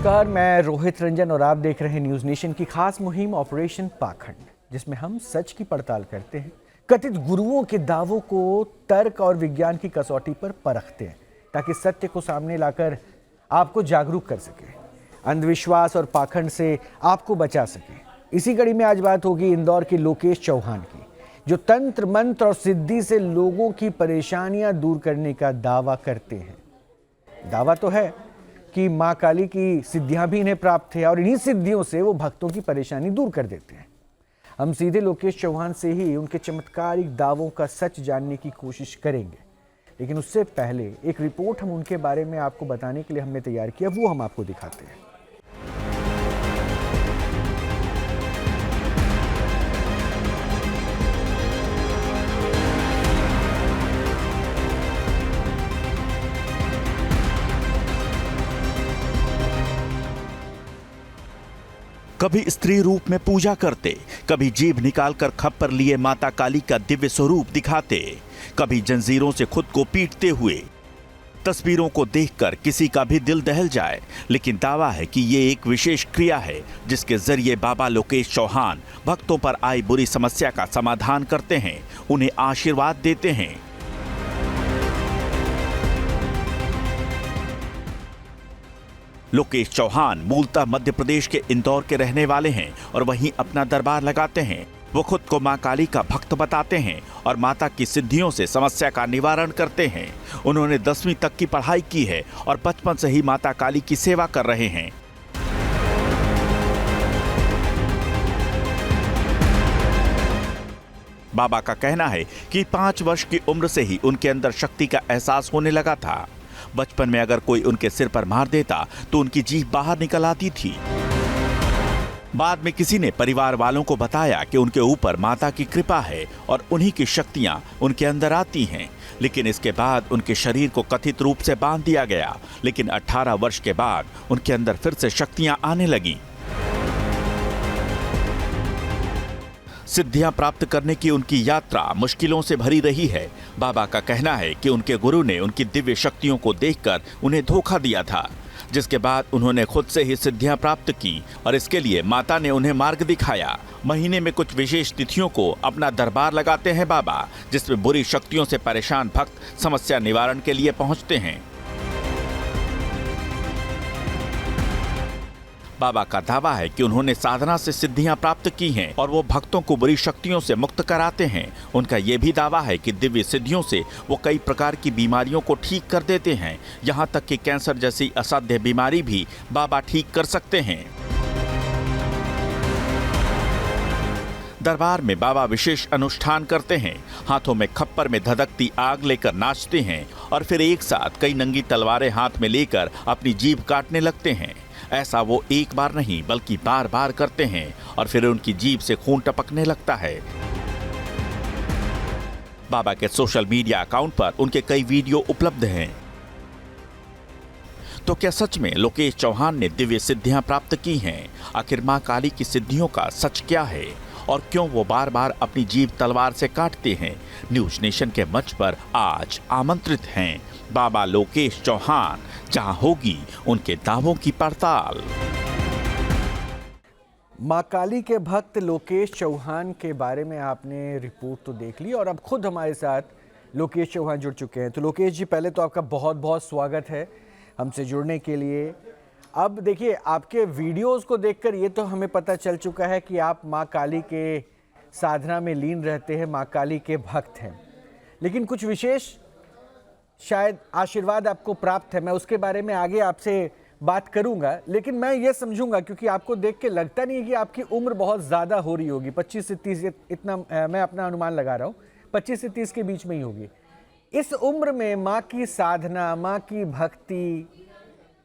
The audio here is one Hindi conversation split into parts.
नमस्कार, मैं रोहित रंजन और आप देख रहे हैं न्यूज नेशन की खास मुहिम ऑपरेशन पाखंड, जिसमें हम सच की पड़ताल करते हैं, कथित गुरुओं के दावों को तर्क और विज्ञान की कसौटी पर परखते हैं ताकि सत्य को सामने लाकर आपको जागरूक कर सके, अंधविश्वास और पाखंड से आपको बचा सके। इसी कड़ी में आज बात होगी इंदौर के लोकेश चौहान की, जो तंत्र मंत्र और सिद्धि से लोगों की परेशानियां दूर करने का दावा करते हैं। दावा तो है कि मां काली की सिद्धियां भी इन्हें प्राप्त है और इन्हीं सिद्धियों से वो भक्तों की परेशानी दूर कर देते हैं। हम सीधे लोकेश चौहान से ही उनके चमत्कारिक दावों का सच जानने की कोशिश करेंगे, लेकिन उससे पहले एक रिपोर्ट हम उनके बारे में आपको बताने के लिए हमने तैयार किया, वो हम आपको दिखाते हैं। कभी स्त्री रूप में पूजा करते, कभी जीभ निकालकर खप्पर लिए माता काली का दिव्य स्वरूप दिखाते, कभी जंजीरों से खुद को पीटते हुए। तस्वीरों को देखकर किसी का भी दिल दहल जाए, लेकिन दावा है कि ये एक विशेष क्रिया है जिसके जरिए बाबा लोकेश चौहान भक्तों पर आई बुरी समस्या का समाधान करते हैं, उन्हें आशीर्वाद देते हैं। लोकेश चौहान मूलतः मध्य प्रदेश के इंदौर के रहने वाले हैं और वहीं अपना दरबार लगाते हैं। वो खुद को मां काली का भक्त बताते हैं और माता की सिद्धियों से समस्या का निवारण करते हैं। उन्होंने 10वीं तक की पढ़ाई की है और बचपन से ही माता काली की सेवा कर रहे हैं। बाबा का कहना है कि 5 वर्ष की उम्र से ही उनके अंदर शक्ति का एहसास होने लगा था। बचपन में अगर कोई उनके सिर पर मार देता तो उनकी जीभ बाहर निकल आती थी। बाद में किसी ने परिवार वालों को बताया कि उनके ऊपर माता की कृपा है और उन्हीं की शक्तियां उनके अंदर आती हैं, लेकिन इसके बाद उनके शरीर को कथित रूप से बांध दिया गया। लेकिन 18 वर्ष के बाद उनके अंदर फिर से शक्तियां आने लगीं। सिद्धियां प्राप्त करने की उनकी यात्रा मुश्किलों से भरी रही है। बाबा का कहना है कि उनके गुरु ने उनकी दिव्य शक्तियों को देखकर उन्हें धोखा दिया था, जिसके बाद उन्होंने खुद से ही सिद्धियां प्राप्त की और इसके लिए माता ने उन्हें मार्ग दिखाया। महीने में कुछ विशेष तिथियों को अपना दरबार लगाते हैं बाबा, जिसमें बुरी शक्तियों से परेशान भक्त समस्या निवारण के लिए पहुंचते हैं। बाबा का दावा है कि उन्होंने साधना से सिद्धियां प्राप्त की हैं और वो भक्तों को बुरी शक्तियों से मुक्त कराते हैं। उनका ये भी दावा है कि दिव्य सिद्धियों से वो कई प्रकार की बीमारियों को ठीक कर देते हैं, यहाँ तक कि कैंसर जैसी असाध्य बीमारी भी बाबा ठीक कर सकते हैं। दरबार में बाबा विशेष अनुष्ठान करते हैं। हाथों में खप्पर में धधकती आग लेकर नाचते हैं और फिर एक साथ कई नंगी तलवारें हाथ में लेकर अपनी जीभ काटने लगते हैं। ऐसा वो एक बार नहीं बल्कि बार बार करते हैं और फिर उनकी जीभ से खून टपकने लगता है। बाबा के सोशल मीडिया अकाउंट पर उनके कई वीडियो उपलब्ध हैं। तो क्या सच में लोकेश चौहान ने दिव्य सिद्धियां प्राप्त की हैं? आखिर मां काली की सिद्धियों का सच क्या है और क्यों वो बार बार अपनी जीभ तलवार से काटते हैं? न्यूज नेशन के मंच पर आज आमंत्रित हैं बाबा लोकेश चौहान, जहां होगी उनके दावों की पड़ताल। मां काली के भक्त लोकेश चौहान के बारे में आपने रिपोर्ट तो देख ली और अब खुद हमारे साथ लोकेश चौहान जुड़ चुके हैं। तो लोकेश जी, पहले तो आपका बहुत बहुत स्वागत है हमसे जुड़ने के लिए। अब देखिए, आपके वीडियोस को देखकर ये तो हमें पता चल चुका है कि आप मां काली के साधना में लीन रहते हैं, मां काली के भक्त हैं, लेकिन कुछ विशेष शायद आशीर्वाद आपको प्राप्त है। मैं उसके बारे में आगे आपसे बात करूंगा, लेकिन मैं ये समझूंगा, क्योंकि आपको देख के लगता नहीं है कि आपकी उम्र बहुत ज़्यादा हो रही होगी, 25 से 30, इतना मैं अपना अनुमान लगा रहा हूँ, 25 से 30 के बीच में ही होगी। इस उम्र में माँ की साधना, माँ की भक्ति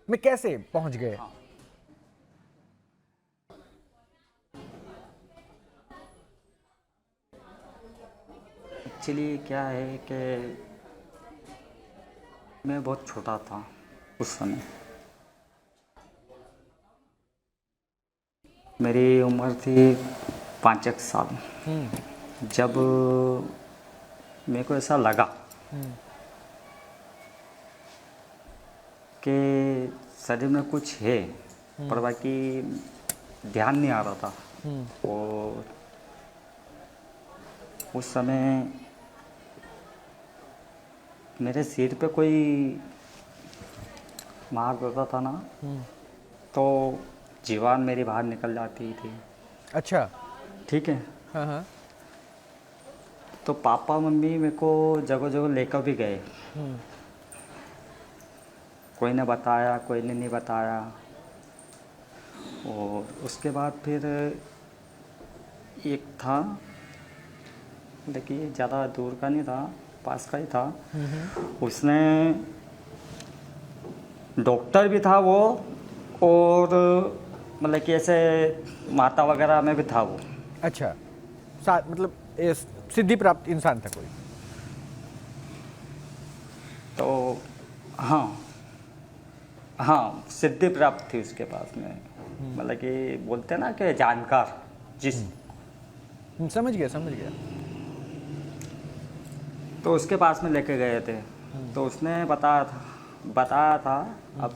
में कैसे पहुंच गए? एक्चुअली क्या है कि मैं बहुत छोटा था उस समय। मेरी उम्र थी 5 साल। जब मेरे को ऐसा लगा कि शरीर में कुछ है पर बाकी ध्यान नहीं आ रहा था। और उस समय मेरे सिर पे कोई मार देता था ना, तो जीवान मेरी बाहर निकल जाती थी। अच्छा। ठीक है। हाँ हाँ। तो पापा मम्मी मेरे को जगह जगह लेकर भी गए। कोई ने बताया, कोई ने नहीं बताया। और उसके बाद फिर एक था, लेकिन ज़्यादा दूर का नहीं था, पास का ही था। उसने, डॉक्टर भी था वो, और मतलब कि ऐसे माता वगैरह में भी था वो। अच्छा, मतलब सिद्धि प्राप्त इंसान था कोई? तो हाँ हाँ, सिद्धि प्राप्त थी उसके पास में। मतलब कि बोलते हैं ना कि जानकार जिस। समझ गया समझ गया। तो उसके पास में लेके गए थे। तो उसने बताया था। अब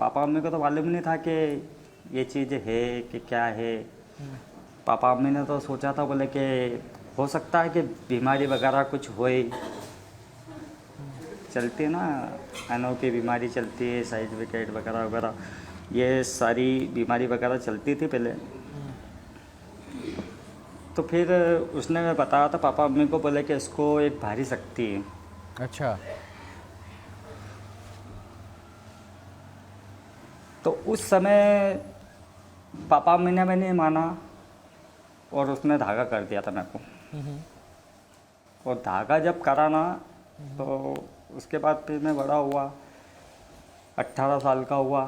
पापा मम्मी को तो मालूम नहीं था कि ये चीज़ है कि क्या है। पापा मम्मी ने तो सोचा था, बोले कि हो सकता है कि बीमारी वगैरह कुछ होए, चलती है ना, अनोखी बीमारी चलती है, साइड विकेट वगैरह वगैरह, ये सारी बीमारी वगैरह चलती थी पहले। तो फिर उसने बताया था पापा मम्मी को, बोले कि इसको एक भारी शक्ति है। अच्छा। तो उस समय पापा मम्मी ने नहीं माना, और उसने धागा कर दिया था मेरे को। और धागा जब करा ना, तो उसके बाद फिर मैं बड़ा हुआ, 18 साल का हुआ।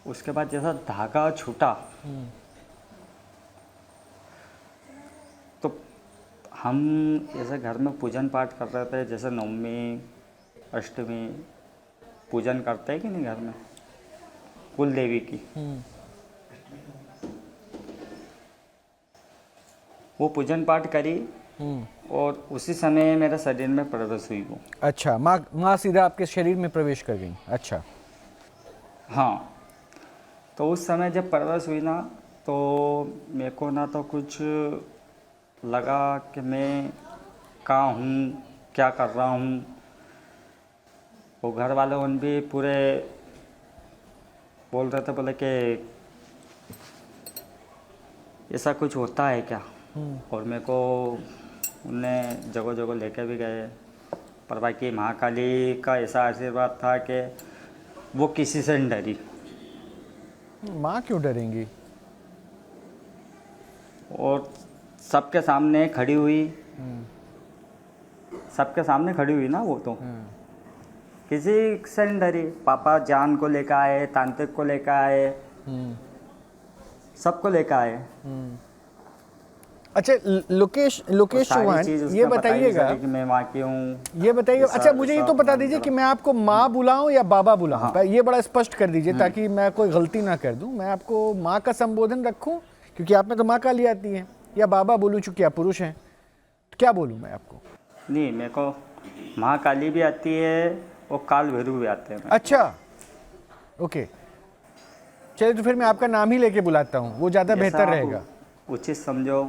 उसके बाद जैसा धागा छूटा, तो हम जैसे घर में पूजन पाठ कर रहे थे, जैसे नवमी अष्टमी पूजन करते हैं कि नहीं घर में, कुल देवी की। वो पूजन पाठ करी, और उसी समय मेरे शरीर में प्रवेश हुई वो। अच्छा, माँ सीधा आपके शरीर में प्रवेश कर गई? अच्छा। हाँ। तो उस समय जब प्रवेश हुई ना, तो मेरे को ना तो कुछ लगा कि मैं कहाँ हूँ, क्या कर रहा हूँ। वो घर वाले उन भी पूरे बोल रहे थे, बोले कि ऐसा कुछ होता है क्या। और मेरे को उनने जगह जगह लेके भी गए। पर बाकी महाकाली का ऐसा आशीर्वाद था कि वो किसी से नहीं डरी। माँ क्यों डरेंगी? और सबके सामने खड़ी हुई, सबके सामने खड़ी हुई ना वो, तो किसी से नहीं डरी। पापा जान को लेकर आए, तांत्रिक को लेकर आए, सबको लेकर आए। अच्छा, लोकेश चौहान, ये बताइएगा कि मैं वहाँ की हूँ, ये बताइए। अच्छा, मुझे ये तो बता दीजिए कि मैं आपको माँ बुलाऊं या बाबा बुलाऊं? हाँ। ये बड़ा स्पष्ट कर दीजिए, ताकि मैं कोई गलती ना कर दूं। मैं आपको माँ का संबोधन रखूं, क्योंकि आप में तो माँ काली आती है, या बाबा बोलूं चूंकि आप पुरुष हैं? तो क्या बोलूं मैं आपको? नहीं, मेरे को महाकाली भी आती है और काल भैरव भी आते हैं। अच्छा, ओके, चलिए, तो फिर मैं आपका नाम ही लेके बुलाता हूँ, वो ज़्यादा बेहतर रहेगा। उचित समझो।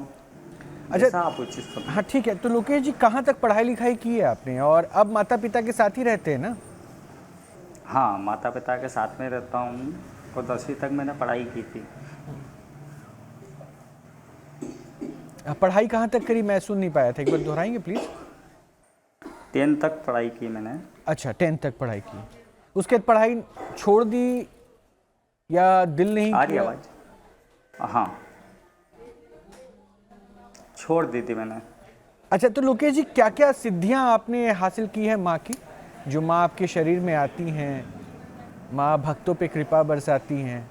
अच्छा, आप उचित समझो। हाँ ठीक है। तो लोकेश जी, कहाँ तक पढ़ाई लिखाई की है आपने? और अब माता पिता के साथ ही रहते हैं ना? हाँ, माता पिता के साथ में रहता हूँ, और 10वीं तक मैंने पढ़ाई की थी। पढ़ाई कहाँ तक करी? मैं सुन नहीं पाया था, एक बार दोहराएंगे प्लीज़। 10 तक पढ़ाई की मैंने। अच्छा, 10 तक पढ़ाई की, उसके बाद पढ़ाई छोड़ दी या दिल नहीं आ रही किया? आवाज़? हाँ, छोड़ दी थी मैंने। अच्छा, तो लोकेश जी, क्या क्या सिद्धियां आपने हासिल की है माँ की, जो माँ आपके शरीर में आती हैं, माँ भक्तों पे कृपा बरसाती हैं?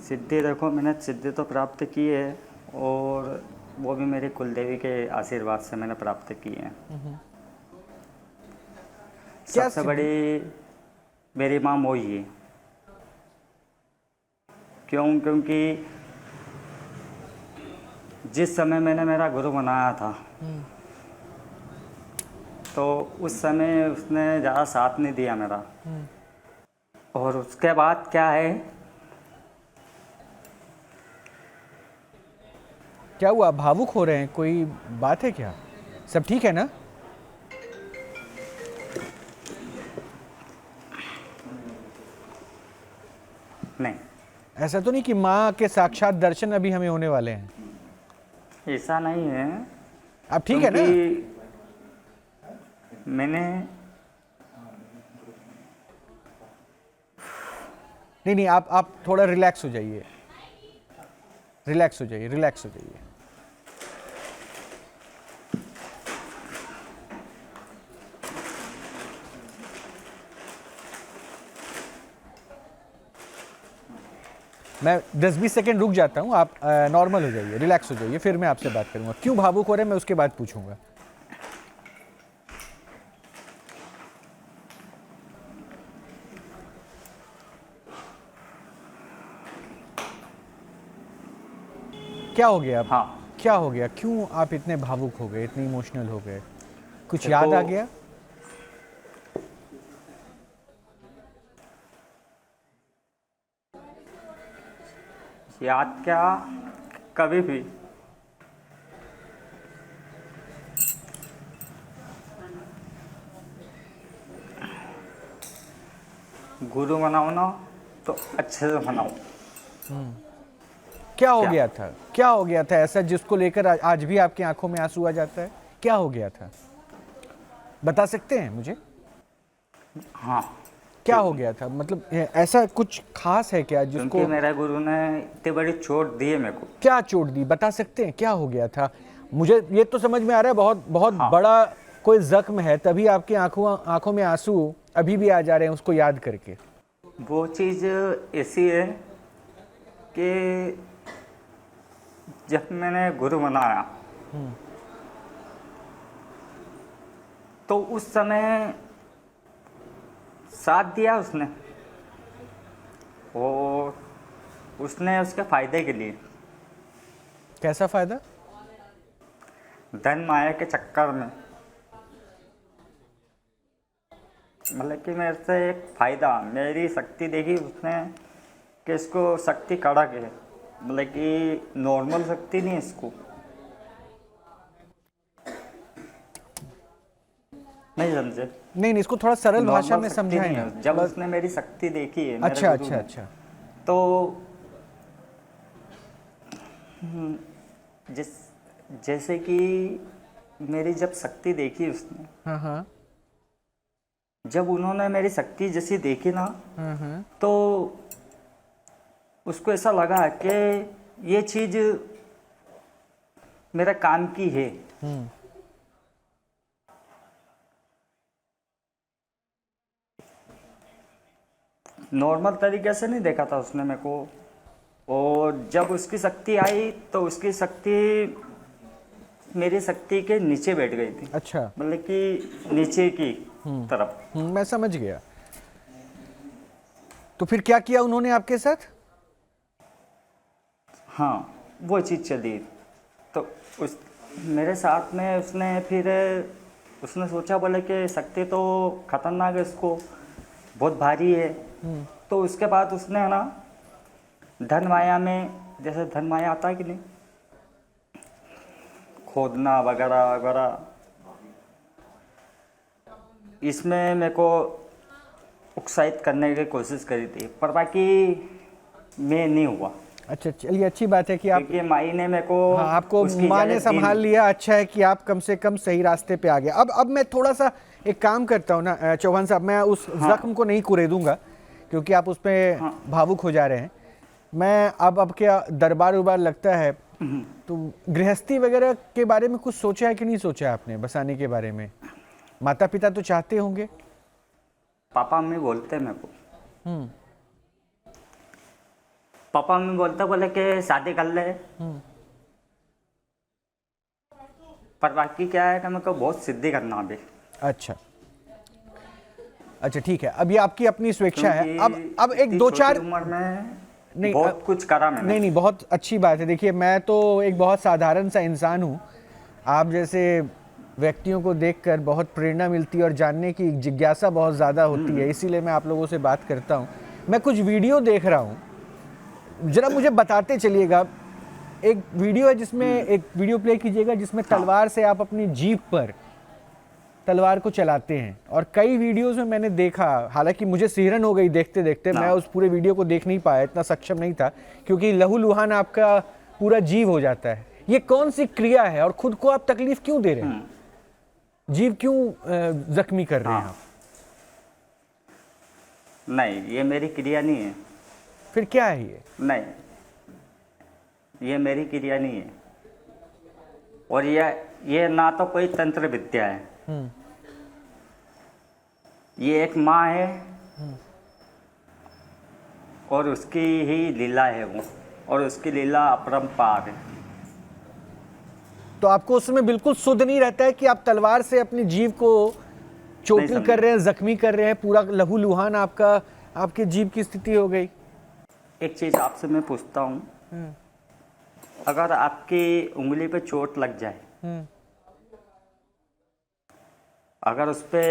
सिद्धि देखो, मैंने सिद्धि तो प्राप्त की है, और वो भी मेरी कुलदेवी के आशीर्वाद से मैंने प्राप्त की है। सबसे बड़ी मेरी माँ मोही है। क्योंकि जिस समय मैंने मेरा गुरु बनाया था, तो उस समय उसने ज़्यादा साथ नहीं दिया मेरा। और उसके बाद क्या है, क्या हुआ, भावुक हो रहे हैं, कोई बात है क्या? सब ठीक है ना? नहीं, ऐसा तो नहीं कि माँ के साक्षात दर्शन अभी हमें होने वाले हैं? ऐसा नहीं है। अब ठीक है ना? क्योंकि मैंने नहीं, आप थोड़ा रिलैक्स हो जाइए, रिलैक्स हो जाइए, रिलैक्स हो जाइए। मैं 10-20 सेकंड रुक जाता हूँ, आप नॉर्मल हो जाइए, रिलैक्स हो जाइए, फिर मैं आपसे बात करूँगा। क्यों भावुक हो रहे हैं मैं उसके बाद पूछूंगा। क्या हो गया? हाँ, क्या हो गया, क्यों आप इतने भावुक हो गए, इतने इमोशनल हो गए? कुछ याद आ गया? याद क्या, कभी भी गुरु बनाओ ना तो अच्छे से बनाओ। क्या हो क्या? गया था, क्या हो गया था ऐसा जिसको लेकर आज भी आपकी आंखों में आंसू आ जाता है? क्या हो गया था, बता सकते हैं मुझे? हाँ, क्या हो गया था, मतलब ऐसा कुछ खास है क्या जिसको? क्योंकि मेरे गुरु ने इतनी बड़ी चोट दी है मेरे को। क्या चोट दी, बता सकते हैं क्या हो गया था? मुझे ये तो समझ में आ रहा है बहुत बहुत हाँ। बड़ा कोई जख्म है, तभी आपकी आंखों में आंसू अभी भी आ जा रहे हैं उसको याद करके। वो चीज़ ऐसी है कि जब मैंने गुरु बनाया तो उस समय साथ दिया उसने, और उसने उसके फायदे के लिए, कैसा फायदा? धन माया के चक्कर में, मतलब कि मेरे से एक फायदा, मेरी शक्ति देखी उसने कि इसको शक्ति कड़क है, मतलब कि नॉर्मल शक्ति नहीं है इसको। नहीं समझे? नहीं, इसको थोड़ा सरल भाषा नॉर्मल में शक्ति समझाएं नहीं ना। है। जब उसने मेरी शक्ति देखी है, मेरे अच्छा गुरु अच्छा ने, अच्छा। तो जैसे कि मेरी जब शक्ति देखी उसने, हाँ हाँ जब उन्होंने मेरी शक्ति जैसी देखी ना, हाँ। तो उसको ऐसा लगा कि ये चीज मेरे काम की है। नॉर्मल तरीके से नहीं देखा था उसने मेरे को, और जब उसकी शक्ति आई तो उसकी शक्ति मेरी शक्ति के नीचे बैठ गई थी, अच्छा, मतलब कि नीचे की तरफ। मैं समझ गया। तो फिर क्या किया उन्होंने आपके साथ? हाँ, वो चीज़ चली। तो उस मेरे साथ में उसने फिर उसने सोचा, बोले कि शक्ति तो खतरनाक है, इसको बहुत भारी है। तो उसके बाद उसने है ना, धन माया में, जैसे धन माया आता है कि नहीं, खोदना वगैरह वगैरह, इसमें मेरे को उत्साहित करने की कोशिश करी थी, पर बाकी मैं नहीं हुआ। अच्छा, चलिए, अच्छी बात है कि आप, क्योंकि माई ने मेरे को, हाँ, आपको उसकी माँ ने इजाज़त दी संभाल नहीं। लिया। अच्छा है कि आप कम से कम सही रास्ते पे आ गए। अब मैं थोड़ा सा एक काम करता हूँ ना चौहान साहब, मैं उस जख्म को नहीं कुरेदूंगा क्योंकि आप उस पर भावुक हो जा रहे हैं। मैं अब क्या दरबार उरबार लगता है, तो गृहस्थी वगैरह के बारे में कुछ सोचा है कि नहीं सोचा आपने, बसाने के बारे में? माता पिता तो चाहते होंगे। पापा मम्मी बोलते मेरे को, पापा मम्मी बोलते, बोले कि शादी कर ले। पर बाकी क्या है कि मेरे को बहुत सिद्धि करना अभी। अच्छा अच्छा, ठीक है, अब ये आपकी अपनी स्वेच्छा है। क्योंकि अब एक इतनी दो छोटी चार, उम्र में नहीं, बहुत कुछ करा मैंने। नहीं, बहुत अच्छी बात है। देखिए, मैं तो एक बहुत साधारण सा इंसान हूँ, आप जैसे व्यक्तियों को देखकर बहुत प्रेरणा मिलती है और जानने की जिज्ञासा बहुत ज़्यादा होती है, इसीलिए मैं आप लोगों से बात करता हूँ। मैं कुछ वीडियो देख रहा हूँ, जरा मुझे बताते चलिएगा। एक वीडियो है जिसमें एक वीडियो प्ले कीजिएगा जिसमें तलवार से आप अपनी जीप पर तलवार को चलाते हैं, और कई वीडियोस में मैंने देखा, हालांकि मुझे सिहरन हो गई देखते देखते, मैं उस पूरे वीडियो को देख नहीं पाया, इतना सक्षम नहीं था, क्योंकि लहूलुहान आपका पूरा जीव हो जाता है। ये कौन सी क्रिया है और खुद को आप तकलीफ क्यों दे रहे हैं? जीव क्यों जख्मी कर रहे हैं आप? नहीं, ये मेरी क्रिया नहीं है। फिर क्या है ये? नहीं, ये मेरी क्रिया नहीं है। और ये ना तो कोई तंत्र विद्या है। ये एक माँ है और उसकी ही लीला है वो, और उसकी लीला अपरंपार है। तो आपको उसमें बिल्कुल शुद्ध नहीं रहता है कि आप तलवार से अपने जीव को चोटिल कर रहे हैं, जख्मी कर रहे हैं, पूरा लहूलुहान आपके जीव की स्थिति हो गई। एक चीज आपसे मैं पूछता हूँ, अगर आपकी उंगली पे चोट लग जाए, अगर उस पे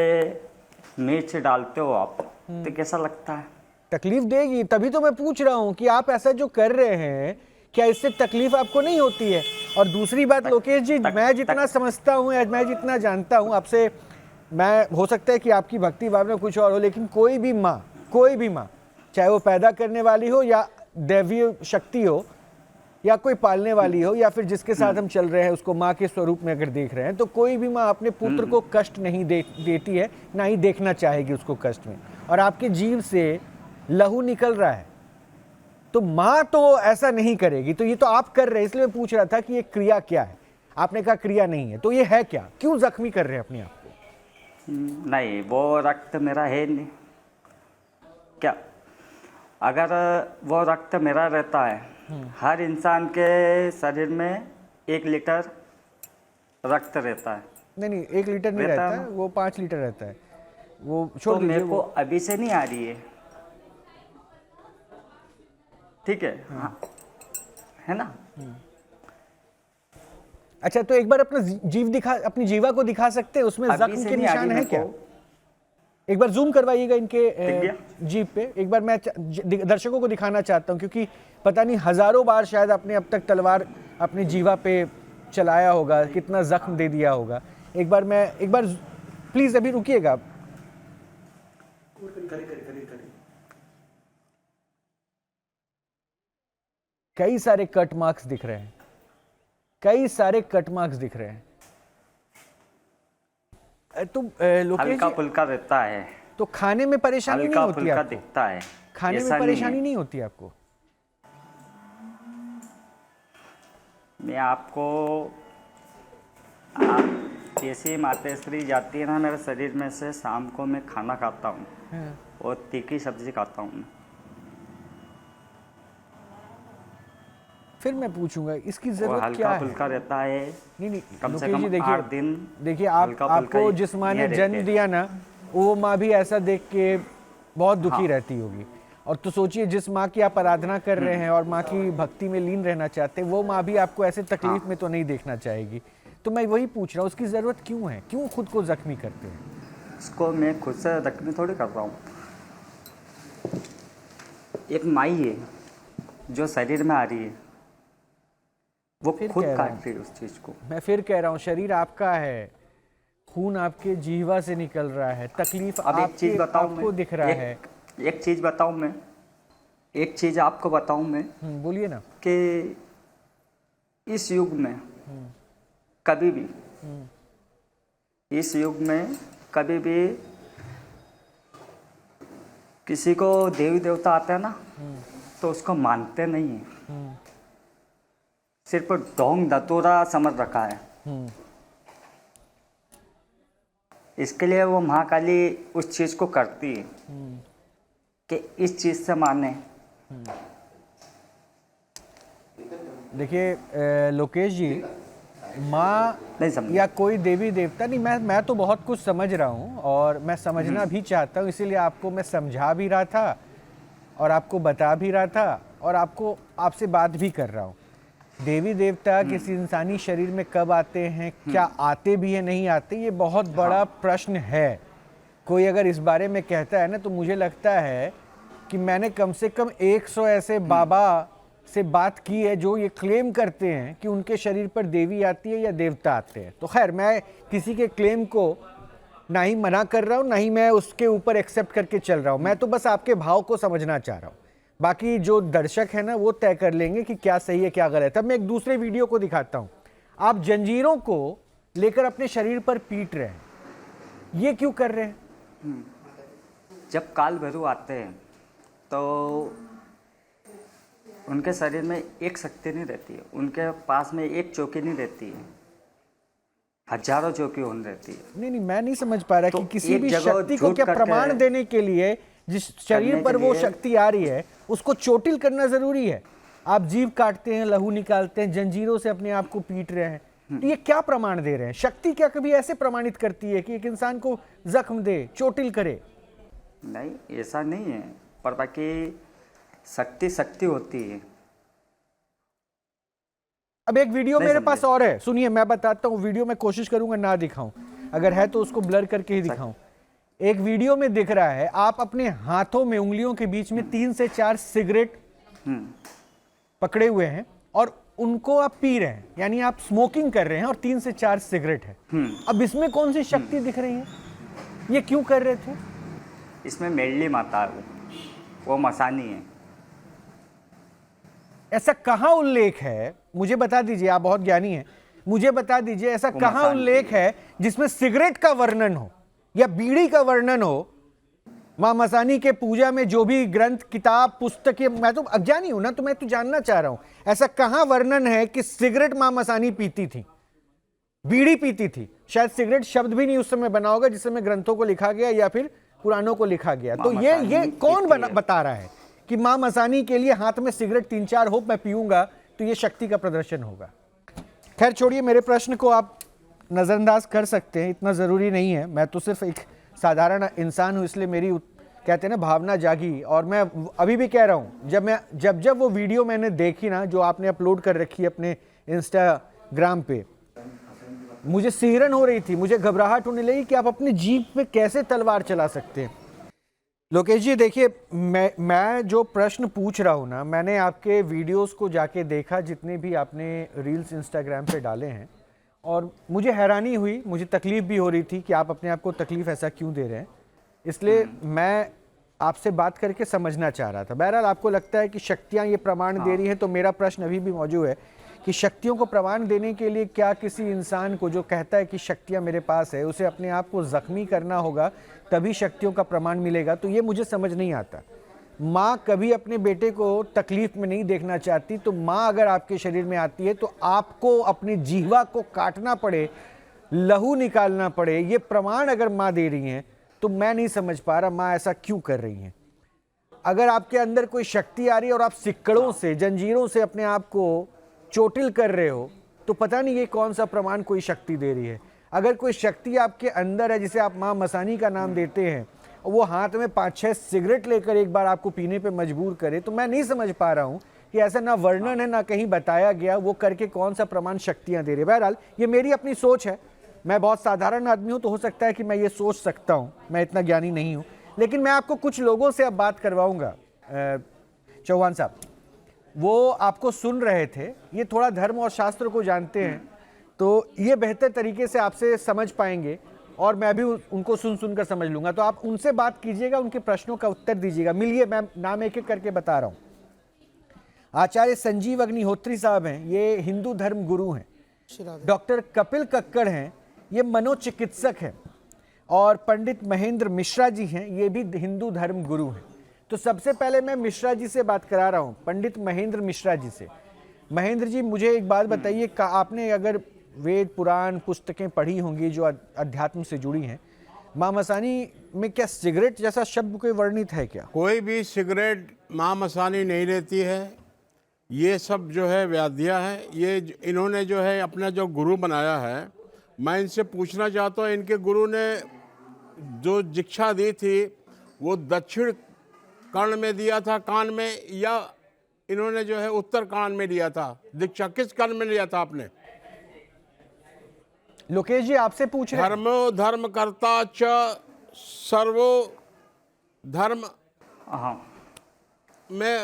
मिर्च डालते हो आप, तो कैसा लगता है? तकलीफ देगी, तभी तो मैं पूछ रहा हूं कि आप ऐसा जो कर रहे हैं, क्या इससे तकलीफ आपको नहीं होती है? और दूसरी बात लोकेश जी, मैं जितना समझता हूं या मैं जितना जानता हूं आपसे, मैं हो सकता है कि आपकी भक्ति भावना कुछ और हो, लेकिन कोई भी माँ, चाहे वो पैदा करने वाली हो या दैवीय शक्ति हो या कोई पालने वाली हो या फिर जिसके साथ हम चल रहे हैं उसको माँ के स्वरूप में अगर देख रहे हैं, तो कोई भी माँ अपने पुत्र को कष्ट नहीं देती है, ना ही देखना चाहेगी उसको कष्ट में। और आपके जीव से लहू निकल रहा है, तो माँ तो ऐसा नहीं करेगी। तो ये तो आप कर रहे हैं, इसलिए मैं पूछ रहा था कि ये क्रिया क्या है। आपने कहा क्रिया नहीं है, तो ये है क्या? क्यों जख्मी कर रहे हैं अपने आप को? नहीं, वो रक्त मेरा है नहीं क्या? अगर वो रक्त मेरा रहता है, हर इंसान के शरीर में 1 लीटर रक्त रहता है। नहीं, 1 लीटर नहीं रहता है, वो 5 लीटर रहता है। वो छोड़ तो दीजिए, मेरे को अभी से नहीं आ रही है, ठीक है? हाँ, है ना? अच्छा, तो एक बार अपना अपनी जीवा को दिखा सकते हैं, उसमें जख्म के निशान है क्या? एक बार जूम करवाइएगा इनके जीभ पे। एक बार मैं दर्शकों को दिखाना चाहता हूं, क्योंकि पता नहीं हजारों बार शायद आपने अब तक तलवार अपनी जीवा पे चलाया होगा, कितना जख्म दे दिया होगा। एक बार प्लीज अभी रुकिएगा। कई सारे कट मार्क्स दिख रहे हैं, कई सारे कट मार्क्स दिख रहे हैं। तो लोकेश हल्का फुल्का रहता है, तो खाने में परेशानी नहीं होती आपको? दिखता है, खाने में परेशानी नहीं होती आपको? मैं आपको, आप जैसे मातेश्वरी जाती है ना मेरे शरीर में से, शाम को मैं खाना खाता हूँ और तीखी सब्जी खाता हूँ। फिर मैं पूछूंगा इसकी जरूरत क्या है? हल्का फुल्का रहता है। नहीं, कम से कम 8 दिन। देखिए आपको जिस माँ ने जन्म दिया ना, वो माँ भी ऐसा देख के बहुत दुखी रहती होगी। और तो सोचिए, जिस माँ की आप आराधना कर रहे हैं और माँ की भक्ति में लीन रहना चाहते हैं, वो माँ भी आपको ऐसे तकलीफ में तो नहीं देखना चाहेगी। तो मैं वही पूछ रहा हूँ, उसकी जरूरत क्यों है? क्यों खुद को जख्मी करते हैं? इसको मैं खुद से जख्मी थोड़ी कर रहा हूँ। एक माई है जो शरीर में आ रही है, वो खुद काट रही है उस चीज को। मैं फिर कह रहा हूँ, शरीर आपका है, खून आपके जीवा से निकल रहा है, तकलीफ आपको दिख रहा है। एक चीज बताऊं मैं, एक चीज आपको बताऊं मैं। बोलिए ना। कि इस युग में कभी भी, इस युग में कभी भी किसी को देवी देवता आते हैं ना, तो उसको मानते नहीं है, सिर्फ ढोंग धतूरा समझ रखा है। इसके लिए वो महाकाली उस चीज को करती है कि इस चीज से माने। देखिए लोकेश जी, माँ या कोई देवी देवता नहीं, मैं तो बहुत कुछ समझ रहा हूँ और मैं समझना भी चाहता हूँ, इसीलिए आपको मैं समझा भी रहा था और आपको बता भी रहा था और आपसे बात भी कर रहा हूँ। देवी देवता किसी इंसानी शरीर में कब आते हैं, क्या आते भी है नहीं आते, ये बहुत बड़ा प्रश्न है। कोई अगर इस बारे में कहता है ना, तो मुझे लगता है कि मैंने कम से कम 100 ऐसे बाबा से बात की है जो ये क्लेम करते हैं कि उनके शरीर पर देवी आती है या देवता आते हैं। तो खैर, मैं किसी के क्लेम को ना ही मना कर रहा हूँ, ना ही मैं उसके ऊपर एक्सेप्ट करके चल रहा हूँ। मैं तो बस आपके भाव को समझना चाह रहा हूँ। बाकी जो दर्शक है ना, वो तय कर लेंगे कि क्या सही है क्या गलत है। अब मैं एक दूसरे वीडियो को दिखाता हूँ। आप जंजीरों को लेकर अपने शरीर पर पीट रहे हैं, ये क्यों कर रहे हैं? जब काल भैरव आते हैं तो उनके शरीर में एक शक्ति नहीं रहती है, उनके पास में एक चौकी नहीं रहती है, हजारों चौकी होने रहती है। नहीं, मैं नहीं समझ पा रहा तो कि किसी एक भी जगह शक्ति को झूठ क्या करके प्रमाण देने के लिए जिस शरीर पर वो लिए- शक्ति आ रही है उसको चोटिल करना जरूरी है। आप जीभ काटते हैं, लहू निकालते हैं, जंजीरों से अपने आप को पीट रहे हैं, तो ये क्या प्रमाण दे रहे हैं? शक्ति क्या कभी ऐसे प्रमाणित करती है कि एक इंसान को जख्म दे, चोटिल करे? नहीं, ऐसा नहीं है, पर बाकी शक्ति शक्ति होती है। अब एक वीडियो नहीं मेरे समझे। पास और है, सुनिए, मैं बताता हूँ। वीडियो में कोशिश करूंगा ना दिखाऊं, अगर है तो उसको ब्लर करके ही दिखाऊं। एक वीडियो में दिख रहा है आप अपने हाथों में, उंगलियों के बीच में 3 से 4 सिगरेट पकड़े हुए हैं और उनको आप पी रहे हैं, यानी आप स्मोकिंग कर रहे हैं और 3 से 4 सिगरेट है। अब इसमें कौन सी शक्ति दिख रही है? ये क्यों कर रहे थे? इसमें मेरली माता है, वो मसानी है। ऐसा कहाँ उल्लेख है, मुझे बता दीजिए, आप बहुत ज्ञानी हैं, मुझे बता दीजिए ऐसा वो कहाँ मसान उल्लेख की है जिसमें सिगरेट का वर्णन हो या बीड़ी का वर्णन हो? मां मसानी के पूजा में जो भी ग्रंथ, किताब, पुस्तकें, मैं तो अज्ञानी हूं ना, तो मैं तो जानना चाह रहा हूं, ऐसा कहां वर्णन है कि सिगरेट मां मसानी पीती थी, बीड़ी पीती थी? शायद सिगरेट शब्द भी नहीं उस समय बना होगा जिस समय ग्रंथों को लिखा गया या फिर पुराणों को लिखा गया। तो मां ये मसानी कौन पीती है। बता रहा है कि मां मसानी के लिए हाथ में सिगरेट 3-4 हो, मैं पीऊंगा तो ये शक्ति का प्रदर्शन होगा? खैर छोड़िए, मेरे प्रश्न को आप नज़रअंदाज कर सकते हैं, इतना ज़रूरी नहीं है। मैं तो सिर्फ एक साधारण इंसान हूँ, इसलिए मेरी कहते हैं ना भावना जागी। और मैं अभी भी कह रहा हूँ, जब वो वीडियो मैंने देखी ना, जो आपने अपलोड कर रखी है अपने इंस्टाग्राम पे, मुझे सिहरन हो रही थी, मुझे घबराहट होने लगी कि आप अपनी जीभ पे कैसे तलवार चला सकते हैं। लोकेश जी देखिए, मैं जो प्रश्न पूछ रहा हूँ ना, मैंने आपके वीडियोस को जाके देखा, जितने भी आपने रील्स इंस्टाग्राम पे डाले हैं, और मुझे हैरानी हुई, मुझे तकलीफ भी हो रही थी कि आप अपने आप को तकलीफ ऐसा क्यों दे रहे हैं। इसलिए मैं आपसे बात करके समझना चाह रहा था। बहरहाल, आपको लगता है कि शक्तियाँ ये प्रमाण दे रही हैं, तो मेरा प्रश्न अभी भी मौजूद है कि शक्तियों को प्रमाण देने के लिए क्या किसी इंसान को जो कहता है कि शक्तियाँ मेरे पास है, उसे अपने आप को जख्मी करना होगा तभी शक्तियों का प्रमाण मिलेगा? तो ये मुझे समझ नहीं आता। माँ कभी अपने बेटे को तकलीफ में नहीं देखना चाहती, तो माँ अगर आपके शरीर में आती है तो आपको अपनी जीवा को काटना पड़े, लहू निकालना पड़े, ये प्रमाण अगर माँ दे रही हैं, तो मैं नहीं समझ पा रहा माँ ऐसा क्यों कर रही हैं। अगर आपके अंदर कोई शक्ति आ रही है और आप सिक्कड़ों से, जंजीरों से अपने आप को चोटिल कर रहे हो, तो पता नहीं ये कौन सा प्रमाण कोई शक्ति दे रही है। अगर कोई शक्ति आपके अंदर है, जिसे आप माँ मसानी का नाम देते हैं, और वो हाथ में 5-6 सिगरेट लेकर एक बार आपको पीने पे मजबूर करे, तो मैं नहीं समझ पा रहा हूँ कि ऐसा ना वर्णन है ना कहीं बताया गया, वो करके कौन सा प्रमाण शक्तियाँ दे रही है। बहरहाल, ये मेरी अपनी सोच है, मैं बहुत साधारण आदमी हूँ, तो हो सकता है कि मैं ये सोच सकता हूँ, मैं इतना ज्ञानी नहीं हूँ। लेकिन मैं आपको कुछ लोगों से अब बात करवाऊँगा। चौहान साहब, वो आपको सुन रहे थे, ये थोड़ा धर्म और शास्त्र को जानते हैं, तो ये बेहतर तरीके से आपसे समझ पाएंगे और मैं भी उनको सुन कर समझ लूँगा। तो आप उनसे बात कीजिएगा, उनके प्रश्नों का उत्तर दीजिएगा। मिलिए, मैं नाम एक एक करके बता रहा हूँ। आचार्य संजीव अग्निहोत्री साहब हैं, ये हिंदू धर्म गुरु हैं। डॉक्टर कपिल कक्कड़ हैं, ये मनोचिकित्सक हैं। और पंडित महेंद्र मिश्रा जी हैं, ये भी हिंदू धर्म गुरु हैं। तो सबसे पहले मैं मिश्रा जी से बात करा रहा हूँ, पंडित महेंद्र मिश्रा जी से। महेंद्र जी, मुझे एक बात बताइए, आपने अगर वेद पुराण पुस्तकें पढ़ी होंगी जो अध्यात्म से जुड़ी हैं, माँ मसानी में क्या सिगरेट जैसा शब्द कोई वर्णित है क्या? कोई भी सिगरेट माँ मसानी नहीं लेती है। ये सब जो है व्याधियाँ हैं, ये इन्होंने जो है अपना जो गुरु बनाया है, मैं इनसे पूछना चाहता हूँ, इनके गुरु ने जो दीक्षा दी थी वो दक्षिण कर्ण में दिया था, कान में, या इन्होंने जो है उत्तरकांड में लिया था दीक्षा। किस कांड में लिया था आपने? लोकेश जी आपसे पूछ रहे हैं। धर्मो धर्म कर्ता च सर्वो धर्म हाँ में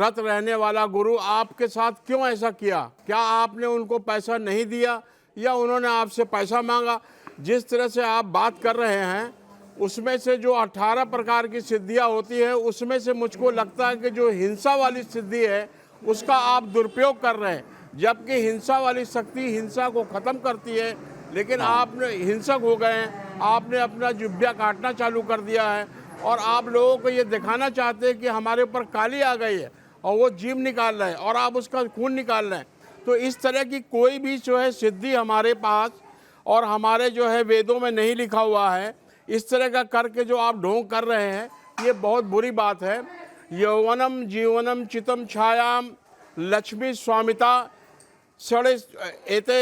रत रहने वाला गुरु आपके साथ क्यों ऐसा किया? क्या आपने उनको पैसा नहीं दिया या उन्होंने आपसे पैसा मांगा? जिस तरह से आप बात कर रहे हैं उसमें से जो 18 प्रकार की सिद्धियां होती है उसमें से मुझको लगता है कि जो हिंसा वाली सिद्धि है उसका आप दुरुपयोग कर रहे हैं, जबकि हिंसा वाली शक्ति हिंसा को खत्म करती है। लेकिन आपने हिंसक हो गए हैं, आपने अपना जिह्वा काटना चालू कर दिया है और आप लोगों को ये दिखाना चाहते हैं कि हमारे ऊपर काली आ गई है और वो जीभ निकाल रहे हैं और आप उसका खून निकाल रहे हैं। तो इस तरह की कोई भी जो है सिद्धि हमारे पास और हमारे जो है वेदों में नहीं लिखा हुआ है। इस तरह का करके जो आप ढोंग कर रहे हैं ये बहुत बुरी बात है। यौवनम जीवनम चितम छायाम लक्ष्मी स्वामिता सड़े एते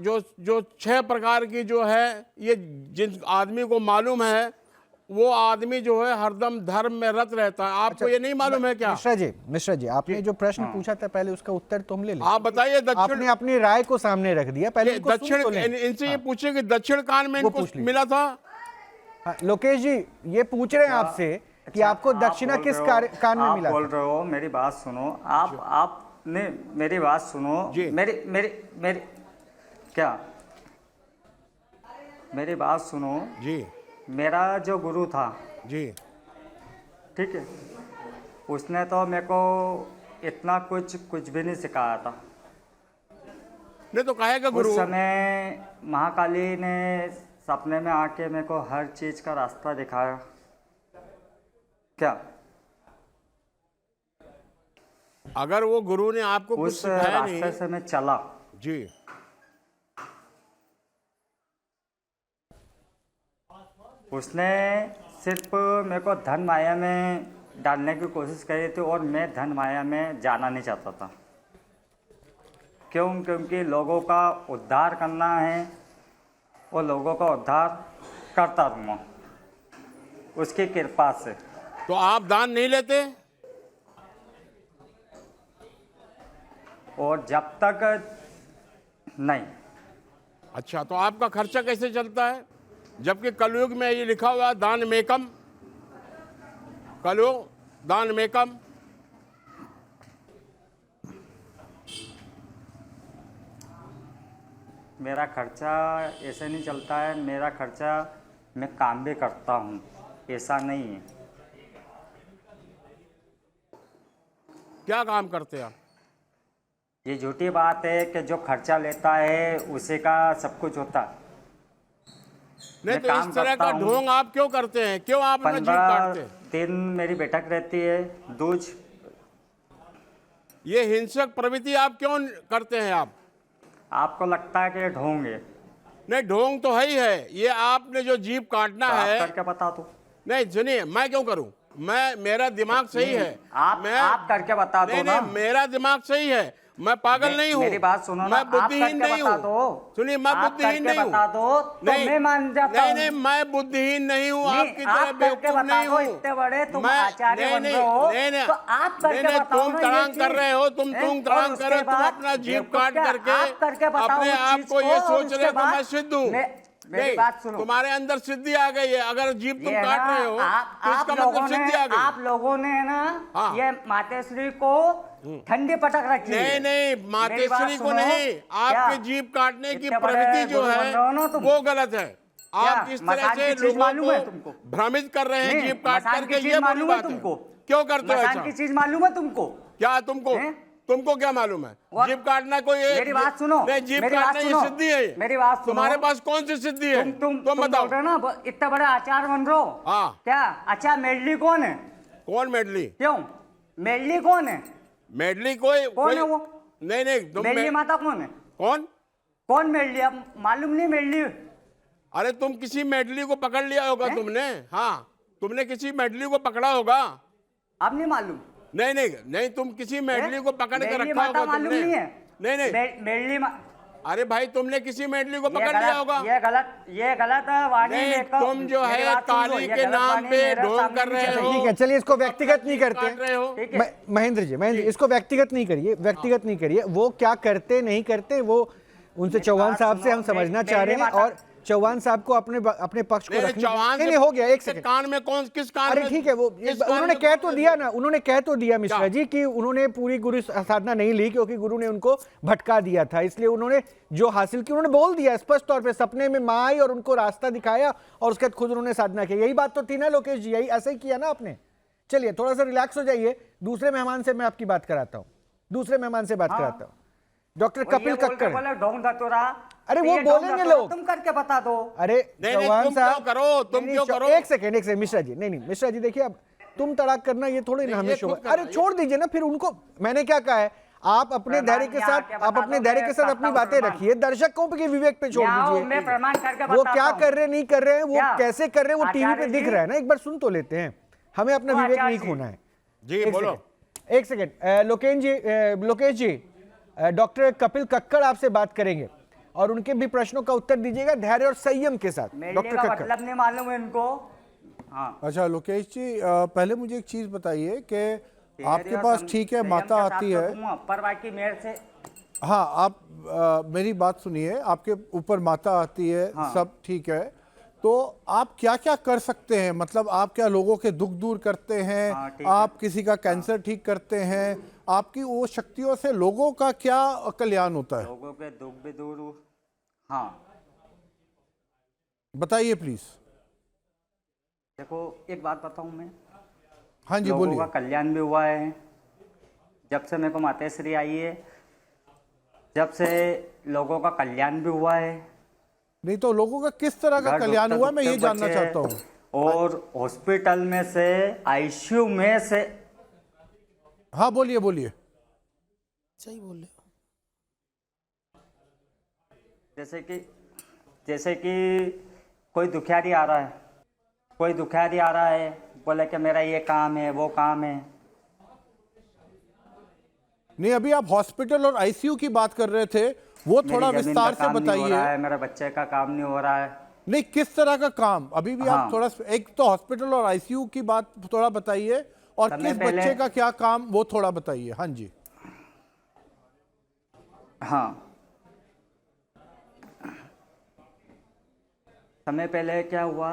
जो जो 6 प्रकार की जो है ये जिन आदमी को मालूम है वो आदमी जो है हरदम धर्म में रत रहता है। आपको ये नहीं मालूम है क्या? मिश्रा जी आपने जो प्रश्न पूछा था पहले उसका उत्तर तो हम ले लें। आप बताइए। दक्षिण आपने अपनी राय को सामने रख दिया, पहले इनको सुन दक्षिण तो लें। इनसे ये पूछे कि दक्षिण कान में इनको पूछ लीजिए। मिला था। हाँ, लोकेश जी ये पूछ रहे हैं आपसे कि आपको दक्षिणा किस कान में मिला आप बोल था? रहे हो, मेरी बात सुनो। आपने मेरी बात सुनो। जी। मेरी क्या मेरी बात सुनो। जी मेरा जो गुरु था जी ठीक है, उसने तो मेरे को इतना कुछ भी नहीं सिखाया था। नहीं तो कहेगा गुरु। उस समय महाकाली ने सपने में आके मेरे को हर चीज का रास्ता दिखाया। क्या अगर वो गुरु ने आपको कुछ उस सिखाया रास्ते नहीं। से मैं चला। जी उसने सिर्फ मेरे को धन माया में डालने की कोशिश करी थी और मैं धन माया में जाना नहीं चाहता था। क्योंकि लोगों का उद्धार करना है और लोगों का उद्धार करता रहूँगा उसकी कृपा से। तो आप दान नहीं लेते? और जब तक नहीं। अच्छा तो आपका खर्चा कैसे चलता है? जबकि कलयुग में ये लिखा हुआ है दान में कम। कलयुग दान में कम। मेरा खर्चा ऐसे नहीं चलता है। मेरा खर्चा मैं काम भी करता हूँ, ऐसा नहीं है। क्या काम करते हैं आप? ये झूठी बात है कि जो खर्चा लेता है उसी का सब कुछ होता है। नहीं मैं तो काम इस तरह करता का हूँ। ढोंग आप क्यों करते हैं? क्यों आप अपना जीव 15 काटते हैं? दिन मेरी बैठक रहती है। दूज ये हिंसक प्रवृत्ति आप क्यों करते हैं? आपको लगता है कि ये ढोंग है? नहीं ढोंग तो है ही है। ये आपने जो जीभ काटना तो आप है। करके बता दो। नहीं सुनिए, मैं क्यों करूं? मेरा दिमाग सही है। आप करके बता दो नहीं ना। नहीं मेरा दिमाग सही है। मैं पागल नहीं हूँ। मेरी बात सुनो ना। मैं आप बुद्धिहीन करके नहीं बता हूँ। दो। सुनिए मैं आप बुद्धिहीन करके नहीं हूँ। बता दो तो मैं मान जाता नहीं हूँ। नहीं मैं बुद्धिहीन नहीं हूँ। नहीं, आपकी तरह आप करके बेवकूफ बता नहीं दो। हूँ। इतने बड़े तुम मैं- आचार्य नहीं, बन नहीं, रहे हो, नहीं, नहीं, तो आप करके नहीं, नहीं, बताओ तुम ना ये तड़ांग कर चीज। रहे हो। तुम हैं? तड़ांग और कर रहे हो। उसके तुम बाद अपना जीभ बेवकूफ काट क्या? करके आप करके बताओ अपने उस आप चीज को ये और सोच उसके रहे हो कि बाद मैं सिद्ध हूँ। मेरी नहीं, बात सुनो। तुम्हारे अंदर सिद्धि आ गई है। अगर जीभ तुम ये काट ना, रहे हो तो आप इसका लोगों मतलब सिद्धि आ ने आप गई। लोगों ने ना हाँ। ये मातेश्वरी को ठंडी पटक रखी है। नहीं नहीं मेरी बात मातेश्वरी को सुनो। नहीं, आपके क्या? जीभ काटने की इतने बड़े प्रवृत्ति जो गुरु बन है रहे हो ना तुम। वो गलत है। आप जिस तरह मसान से की चीज लोगों मालूम है तुमको? को भ्रमित कर रहे हैं नहीं, जीभ काट मसान की करके, चीज ये बुरी मालूम है बात है। तुमको? क्यों करते हो मसान की ऐसा? चीज मालूम है तुमको? क्या तुमको हैं? तुमको क्या मालूम है? और- जीभ काटना कोई मेरी बात सुनो। नहीं, जीभ मेरी बात काटना ये सुनो। सिद्धि है। मेरी बात सुनो। तुम्हारे पास कौन सी सिद्धि है? तुम बताओ। बोल रहे हो ना इतने बड़े आचार्य बन रहे हो। हाँ। क्या? अच्छा मेडली कौन है? कौन मेडली? क्यों? मेडली कौन है? मेडली कोई कौन है वो? नहीं नहीं तुम मेडली माता कौन है? कौन? कौन मेडली? अब मालूम नहीं मेडली? अरे तुम किसी मेडली को पकड़ लिया होगा तुमने। हाँ तुमने किसी मेडली को पकड़ा होगा। अब नहीं मालूम? नहीं नहीं नहीं तुम किसी मेडली को पकड़ के मेडली रखा माता होगा मालूम तुमने। नहीं है? नहीं नहीं मेडली अरे भाई तुमने किसी मेडली को ये पकड़ लिया होगा। ये गलत है वाणी। नहीं, मेरे को- तुम जो मेरी है बात सुन लो, काली ये के गलत नाम वाणी पे मेरे ढोंग सामने कर नहीं रहे चलेगी। हो। ठीक है, चलिए इसको व्यक्तिगत नहीं करते काट रहे हो। ठीक है। महेंद्र जी इसको व्यक्तिगत नहीं करिए, व्यक्तिगत नहीं करिए। वो क्या करते नहीं करते वो उनसे चौहान बात साहब से हम सुनो, समझना मेरी चाह रहे हैं, बात- और चौहान साहब को अपने पक्ष को मेरे रखने चौहान नहीं, से नहीं, हो गया, एक सेकंड। कान में कौन किस कान अरे में ठीक है, वो किस कान उन्होंने में कह कौन तो सा दिया ना, उन्होंने कह तो दिया मिश्रा क्या? जी कि उन्होंने पूरी गुरु साधना नहीं ली क्योंकि गुरु ने उनको भटका दिया था, इसलिए उन्होंने जो हासिल की उन्होंने बोल दिया स्पष्ट तौर पे। सपने में माँ आई और उनको रास्ता दिखाया और उसके बाद खुद उन्होंने साधना की। यही बात तो थी ना लोकेश जी, यही ऐसा ही किया ना आपने। चलिए थोड़ा सा रिलैक्स हो जाइए, दूसरे मेहमान से मैं आपकी बात कराता हूँ, दूसरे मेहमान से बात कराता हूँ, डॉक्टर कपिल कक्कड़। बोले ढोंग धतूरा। अरे तो वो ये ढोंग बोलेंगे धतूरा लोग। तुम करके बता दो। अरे नहीं, चौहान तुम साहब क्यों करो, तुम नहीं, क्यों नहीं, करो? एक सेकंड मिश्रा जी, नहीं मिश्रा जी देखिए, अब तुम तड़ाक करना ये थोड़ी ना हमें ये शोभा। खुद करना, अरे छोड़ दीजिए ना फिर उनको। मैंने क्या कहा है, आप अपने धैर्य के प्रमाण साथ यहाँ आप के अपने बता धैर्य दो, के साथ मैं अपनी करता हूँ बातें प्रमाण। रखिए, दर्शकों के विवेक पे छोड़ यहाँ मैं दीजिए। प्रमाण करके वो बताता क्या हूँ। कर रहे नहीं कर रहे हैं, वो क्या? कैसे कर रहे हैं, वो टीवी पे आचार्य दिख जी? रहा है ना, एक बार सुन तो लेते हैं, हमें अपना वो विवेक आचार्य नहीं जी। खोना है। जी एक बोलो। सेकंड, एक सेकंड, लोकेश जी, डॉक्टर कपिल कक्कड़ आपसे बात करेंगे और उनके भी प्रश्नों का उत्तर दीजिएगा धैर्य और संयम के साथ। मेरे डॉक्टर का कक्कड़, मतलब नहीं मालूम है इनको। हाँ, अच्छा लोकेश जी, पहले मुझे एक चीज बताइए कि आपके तेरे पास सम- ठीक है संयम माता के साथ आती तो है, तुम पर बाकी मेरे से हाँ आप मेरी बात सुनिए, आपके ऊपर माता आती है, हाँ। सब ठीक है, तो आप क्या क्या कर सकते हैं? मतलब आप क्या लोगों के दुख दूर करते हैं? हाँ, ठीक है। आप किसी का कैंसर ठीक करते हैं? आपकी वो शक्तियों से लोगों का क्या कल्याण होता है? लोगों के दुख भी दूर। हाँ बताइए प्लीज। देखो, एक बात बताऊं मैं, हाँ जी लोगों बोलिए। का कल्याण भी हुआ है जब से मेरे को माताश्री आई है, जब से लोगों का कल्याण भी हुआ है। नहीं तो लोगों का किस तरह का घर कल्याण दुखते हुआ, मैं ये दुखते जानना बचे, चाहता हूँ। और हॉस्पिटल में से, आईसीयू में से। हाँ बोलिए बोलिए। सही बोल रहे हो। जैसे कि कोई दुखियारी आ रहा है, कोई दुखियारी आ रहा है, बोले कि मेरा ये काम है वो काम है। नहीं अभी आप हॉस्पिटल और आईसीयू की बात कर रहे थे, वो थोड़ा मेरी जमीन विस्तार का से काम नहीं हो रहा बताइए। है, मेरे बच्चे का काम नहीं हो रहा है। नहीं किस तरह का काम, अभी भी हाँ। आप थोड़ा, एक तो हॉस्पिटल और आईसीयू की बात थोड़ा बताइए, और समय किस पहले- बच्चे का क्या काम वो थोड़ा बताइए। हाँ जी। हाँ, समय पहले क्या हुआ,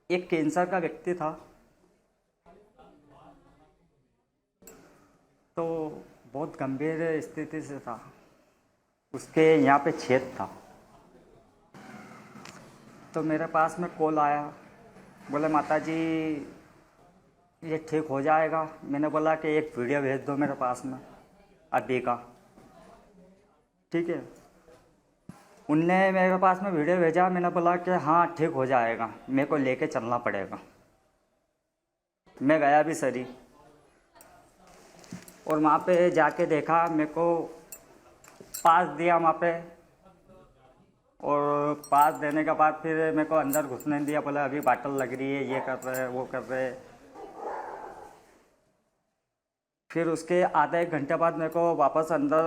एक कैंसर का व्यक्ति था, तो बहुत गंभीर स्थिति से था, उसके यहाँ पे छेद था। तो मेरे पास में कॉल आया, बोले माता जी ये ठीक हो जाएगा। मैंने बोला कि एक वीडियो भेज दो मेरे पास में अभी का, ठीक है। उनने मेरे पास में वीडियो भेजा, मैंने बोला कि हाँ ठीक हो जाएगा, मेरे को लेके चलना पड़ेगा। मैं गया भी सरी, और वहाँ पे जाके देखा, मेरे को पास दिया वहाँ पे, और पास देने के बाद फिर मेरे को अंदर घुसने नहीं दिया, बोला अभी बाटल लग रही है, ये कर रहे हैं वो कर रहे हैं। फिर उसके आधा एक घंटे बाद मेरे को वापस अंदर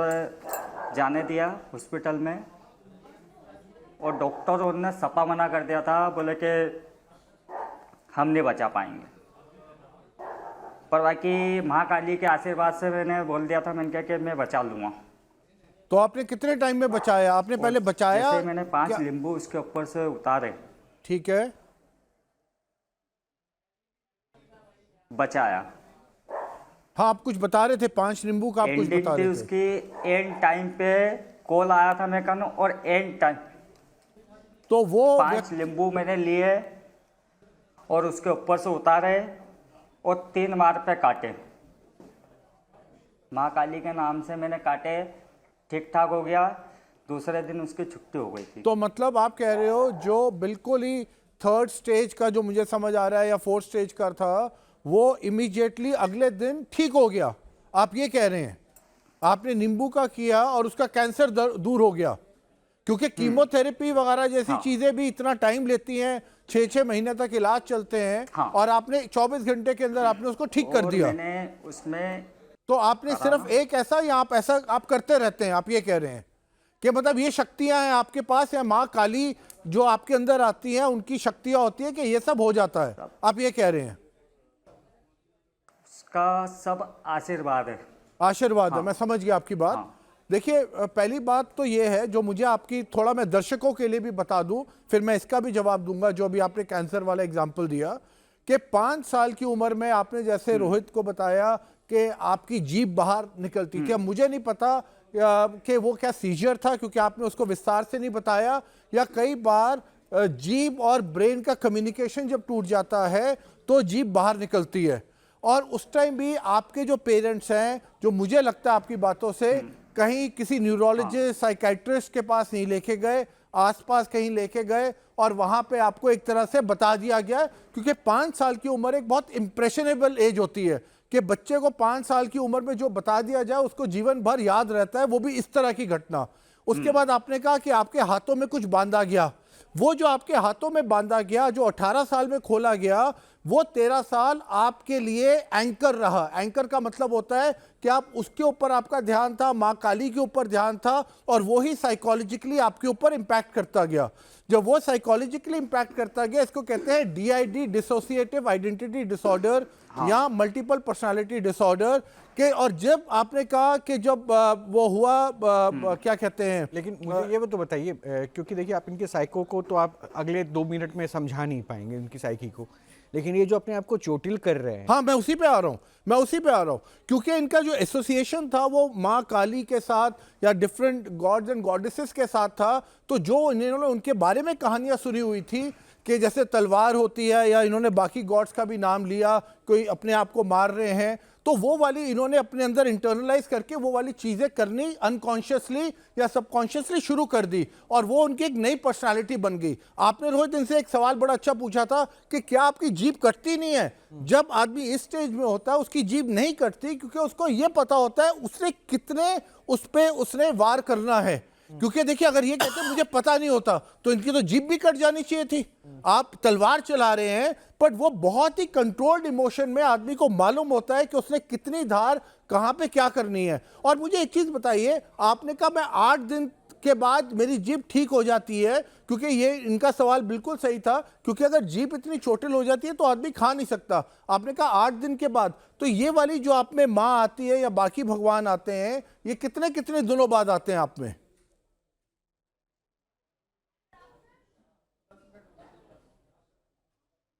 जाने दिया हॉस्पिटल में, और डॉक्टरों ने सपा मना कर दिया था, बोले कि हम नहीं बचा पाएंगे। पर बाकी महाकाली के आशीर्वाद से मैंने बोल दिया था, मैंने कहा कि मैं बचा लूँगा। तो आपने कितने टाइम में बचाया? आपने पहले बचाया? जैसे मैंने 5 क्या- नींबू उसके ऊपर से उतारे, ठीक है। बचाया। हाँ आप कुछ बता रहे थे, 5 नींबू का आप कुछ एंडिंग बता थी रहे थे। उसकी, एंड टाइम पे कॉल आया था मैं कहूँ, और एंड टाइम तो वो 5 नींबू मैंने लिए और उसके ऊपर से उतारे और 3 बार पे काटे। माँ काली के नाम से मैंने काटे, ठीक ठाक हो गया। दूसरे दिन उसकी छुट्टी हो गई थी। तो मतलब आप कह रहे हो जो बिल्कुल ही 3rd स्टेज का जो मुझे समझ आ रहा है या 4th स्टेज का था, वो इमीडिएटली अगले दिन ठीक हो गया, आप ये कह रहे हैं? आपने नींबू का किया और उसका कैंसर दूर हो गया, क्योंकि कीमोथेरेपी वगैरह जैसी हाँ। चीजें भी इतना टाइम लेती हैं, 6-6 महीने तक इलाज चलते हैं। हाँ। और आपने 24 घंटे के अंदर आपने उसको ठीक कर और दिया। मैंने उसमें तो आपने सिर्फ एक ऐसा, या आप ऐसा आप करते रहते हैं, आप ये कह रहे हैं कि मतलब ये शक्तियां हैं आपके पास, या माँ काली जो आपके अंदर आती हैं उनकी शक्तियां होती है कि ये सब हो जाता है, आप ये कह रहे हैं? उसका सब आशीर्वाद है। आशीर्वाद है, मैं समझ गया आपकी बात। हाँ। देखिए पहली बात तो ये है जो मुझे आपकी, थोड़ा मैं दर्शकों के लिए भी बता दूं, फिर मैं इसका भी जवाब दूंगा जो अभी आपने कैंसर वाला एग्जाम्पल दिया, कि 5 साल की उम्र में आपने जैसे रोहित को बताया कि आपकी जीभ बाहर निकलती थी। अब मुझे नहीं पता कि वो क्या सीजर था, क्योंकि आपने उसको विस्तार से नहीं बताया, या कई बार जीभ और ब्रेन का कम्युनिकेशन जब टूट जाता है तो जीभ बाहर निकलती है। और उस टाइम भी आपके जो पेरेंट्स हैं, जो मुझे लगता है आपकी बातों से, कहीं किसी न्यूरोलॉजिस्ट साइकेट्रिस्ट के पास नहीं लेके गए, आसपास कहीं लेके गए और वहां पे आपको एक तरह से बता दिया गया, क्योंकि 5 साल की उम्र एक बहुत इंप्रेशनेबल एज होती है कि बच्चे को 5 साल की उम्र में जो बता दिया जाए उसको जीवन भर याद रहता है, वो भी इस तरह की घटना। उसके बाद आपने कहा कि आपके हाथों में कुछ बांधा गया, वो जो आपके हाथों में बांधा गया, जो 18 साल में खोला गया, वो 13 साल आपके लिए एंकर रहा। एंकर का मतलब होता है कि आप उसके ऊपर आपका ध्यान था, माँ काली के ऊपर ध्यान था, और वो ही साइकोलॉजिकली आपके ऊपर इंपैक्ट करता गया। जब वो साइकोलॉजिकली इंपैक्ट करता गया, इसको कहते हैं DID, डिसोसिएटिव आइडेंटिटी डिसऑर्डर, या मल्टीपल पर्सनालिटी डिसऑर्डर के। और जब आपने कहा कि जब वो हुआ, क्या कहते हैं, लेकिन मुझे ये तो बताइए, क्योंकि देखिए आप इनके साइको को तो आप अगले 2 मिनट में समझा नहीं पाएंगे इनकी साइकी को, लेकिन ये जो अपने आप को चोटिल कर रहे हैं। हाँ, मैं उसी पे आ रहा हूँ, क्योंकि इनका जो एसोसिएशन था वो माँ काली के साथ या डिफरेंट गॉड्स एंड गॉडेसेस के साथ था। तो जो इन्होंने उनके बारे में कहानियां सुनी हुई थी कि जैसे तलवार होती है, या इन्होंने बाकी गॉड्स का भी नाम लिया, कोई अपने आप को मार रहे हैं, तो वो वाली इन्होंने अपने अंदर इंटरनलाइज करके वो वाली चीजें करनी अनकॉन्शियसली या सबकॉन्शियसली शुरू कर दी, और वो उनकी एक नई पर्सनालिटी बन गई। आपने रोहित इनसे एक सवाल बड़ा अच्छा पूछा था कि क्या आपकी जीभ कटती नहीं है? जब आदमी इस स्टेज में होता है उसकी जीभ नहीं कटती, क्योंकि उसको ये पता होता है उसने कितने उस पे उसने वार करना है। क्योंकि देखिए अगर ये कहते मुझे पता नहीं होता तो इनकी तो जीभ भी कट जानी चाहिए थी। आप तलवार चला रहे हैं, बट वो बहुत ही कंट्रोल्ड इमोशन में आदमी को मालूम होता है कि उसने कितनी धार कहां पे क्या करनी है। और मुझे एक चीज बताइए, आपने कहा मैं 8 दिन के बाद मेरी जीभ ठीक हो जाती है, क्योंकि ये इनका सवाल बिल्कुल सही था, क्योंकि अगर जीभ इतनी चोटिल हो जाती है तो आदमी खा नहीं सकता। आपने कहा 8 दिन के बाद, तो ये वाली जो आप में माँ आती है या बाकी भगवान आते हैं, ये कितने कितने दिनों बाद आते हैं आप में?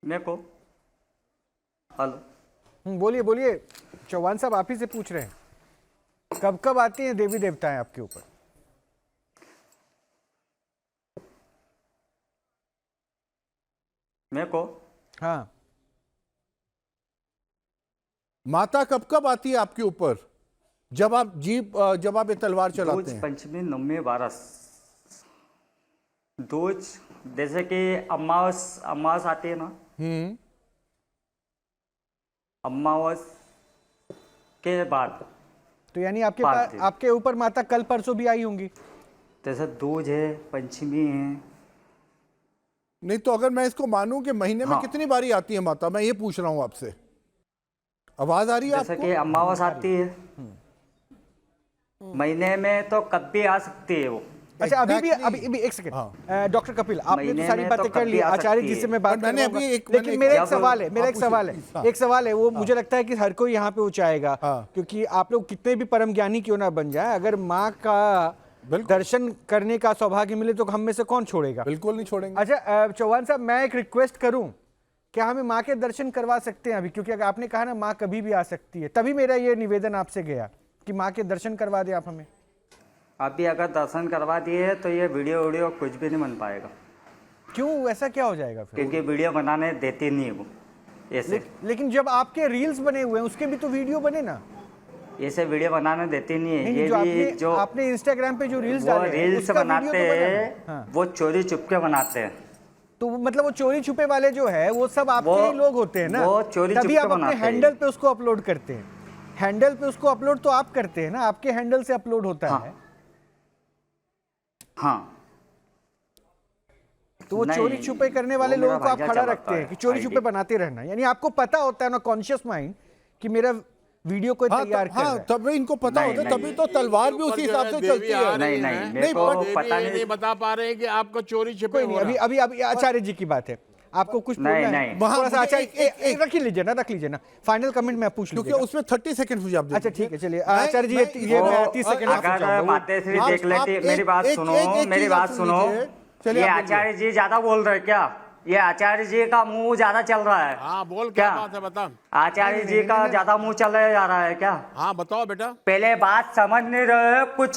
मेरे को हेलो, बोलिए बोलिए, चौहान साहब आप ही से पूछ रहे हैं, कब कब आती हैं देवी देवताएं आपके ऊपर? मेरे को हाँ, माता कब कब आती है आपके ऊपर जब आप जब आप ये तलवार चलाते दूज हैं? पंचमी नवमी बारस दूज, जैसे कि अमावस आती है ना, अमावस के बाद, तो यानी आपके पाँच पास दिन। आपके ऊपर माता कल परसों भी आई होंगी। जैसे दूज है, पंचमी है। नहीं तो अगर मैं इसको मानूं कि महीने में हाँ। कितनी बारी आती है माता, मैं ये पूछ रहा हूं आपसे। आवाज आ रही है जैसे आपको? कि अमावस आती है महीने में, तो कब भी आ सकती है वो। अच्छा Exactly. अभी एक सेकंड, डॉक्टर कपिल आपने तो महीने सारी में बातें तो कर ली, कभी आ आचार्य सकती जी है। से मैं बात मैंने करूंगा, अभी एक- लेकिन मैंने मेरा एक जब- सवाल है, मेरा एक आप सवाल है, पूछिए, हाँ। एक सवाल है, वो मुझे लगता है कि हर कोई यहाँ पे ऊंचाएगा, हाँ। क्योंकि आप लोग कितने भी परम ज्ञानी क्यों ना बन जाए, अगर माँ का बिल्कुल। दर्शन करने का सौभाग्य मिले तो हम में से कौन छोड़ेगा। बिल्कुल नहीं छोड़ेंगे। अच्छा चौहान साहब, मैं एक रिक्वेस्ट करूं, क्या हमें माँ के दर्शन करवा सकते हैं अभी? क्योंकि अगर आपने कहा ना माँ कभी भी आ सकती है, तभी मेरा ये निवेदन आपसे गया कि माँ के दर्शन करवा दें आप हमें। अभी अगर दर्शन करवा दिए तो ये वीडियो कुछ भी नहीं बन पाएगा, क्यों, ऐसा क्या हो जाएगा फिर? क्योंकि वीडियो बनाने देती नहीं है वो ऐसे। लेकिन जब आपके रील्स बने हुए हैं उसके भी तो वीडियो बने ना। ऐसे वीडियो बनाने देती नहीं है। नहीं, ये जो भी जो आपने इंस्टाग्राम पे जो रील्स वो डाले हैं, रील्स उसका बनाते वीडियो तो बना हैं, है। हाँ। वो चोरी चुपके बनाते हैं। तो मतलब वो चोरी छुपे वाले जो है वो सब आपके वो- ही लोग होते हैं ना, वो चोरी तभी छुपके आप अपने बनाते हैं। हैंडल पे उसको अपलोड करते हैं। हैंडल पे उसको अपलोड तो आप करते हैं ना, आपके हैंडल से अपलोड होता हाँ। है, हाँ, तो वो नहीं, चोरी छुपे करने वाले वो मेरा लोगों को आप भाईजा खड़ा चलाता रखते हैं है कि चोरी आईडी। छुपे बनाते रहना। यानी आपको पता होता है ना, कॉन्शियस माइंड, कि मेरा वीडियो को हाँ, तैयार कर रहा है। तब इनको पता नहीं, होता है, नहीं, तभी तो तलवार भी उसी हिसाब से चलती है। नहीं, मेरे को देवी पता ये नहीं। नहीं बता पा रहे हैं कि आपका चोरी छिपे कोई हो नहीं, रहा है। अभी आचार्य जी की बात है, आपको कुछ बोलना है? नहीं। वहाँ थोड़ा सा मुझे आचार्य रख ही लीजिए ना, फाइनल कमेंट मैं पूछ क्योंकि लूंगा। उसमें 30 सेकंड मुझे आप दे अच्छा दीजिए। ठीक है, चलिए मैं- आचार्य जी मैं- ये वो- 30 सेकंड आपको अगर चाहूंगा। मातेश्री आप- देख लेती, आप मेरी एक- बात एक- सुनो, एक मेरी चीज बात आप सुनो। सुन लीजिए। चलिए, ये आप बोलिए। आचार्य जी ज्यादा बोल रहे क्या? ये आचार्य जी का मुंह ज्यादा चल रहा है। हाँ बोल, क्या बात है, बता। आचार्य जी का ज्यादा मुंह चला जा रहा है क्या? हाँ बताओ बेटा। पहले बात समझ नहीं रहे, कुछ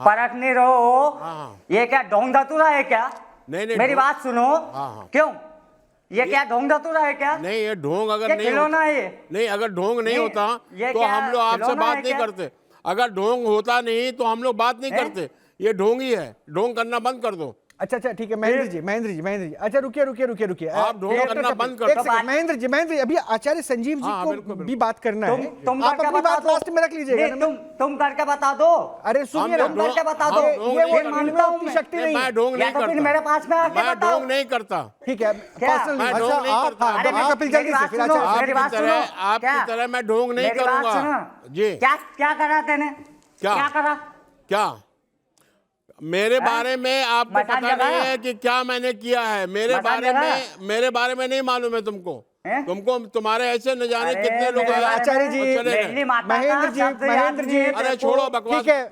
परख नहीं रहे हो। हाँ। ये क्या ढोंग धतूरा है क्या? नहीं, मेरी ढोंग- बात सुनो। हाँ। क्यों? ये क्या ढोंग धतूरा है क्या? नहीं, ये ढोंग अगर ये नहीं खिलौना होता, है ये। नहीं अगर ढोंग नहीं ये- होता ये तो क्या हम लोग आपसे खिलौना बात है नहीं क्या? करते। अगर ढोंग होता नहीं तो हम लोग बात नहीं हैं? करते। ये ढोंग ही है, ढोंग करना बंद कर दो। अच्छा ठीक है, महेंद्र जी, अच्छा रुकिए। आप ढोंग डॉक्टर करना कपिल, बंद कर एक दो। सेकंड, महेंद्र जी, अभी आचार्य संजीव जी हाँ, को बिल्कुल, भी बात करना है। तुम आप करके अपनी बता बात दो। लास्ट में रख लीजिएगा नहीं, ना। तुम करके बता दो। अरे सुनिए हम ना, लोग तुम करके बता हम दो। ढोंग ये नहीं वो करते। इनमें उतनी शक्ति नहीं मैं है। ढोंग या नहीं तो फिर करता। मेरे पास में आके मैं बताओ। ढोंग नहीं करता। ठीक है, क्या? पर्सनल मैं अच्छा ढोंग नहीं आप करता। अरे डॉक्टर कपिल जल्दी से फिर सुनो, आचार्य मेरी बात सुनो। आपकी क्या? तरह मैं ढोंग नहीं मेरी बात करूंगा। सुनो। जी। क्या करा तेने? क्या? क्या करा? क्या मेरे बारे में आपको मकान पता नहीं जगह? है कि क्या मैंने किया है? मकान जगह? मेरे बारे में नहीं मालूम है तुमको। हैं? तुमको तुम्हारे ऐसे न जाने अरे, कितने लोग मेरे हैं। बारे में आचार्य जी, और चले गए। मेरी माता का महेंद्र जी, शब्द याद नहीं है अरे तेरे छोड़ो को। बकवास। ठीक है,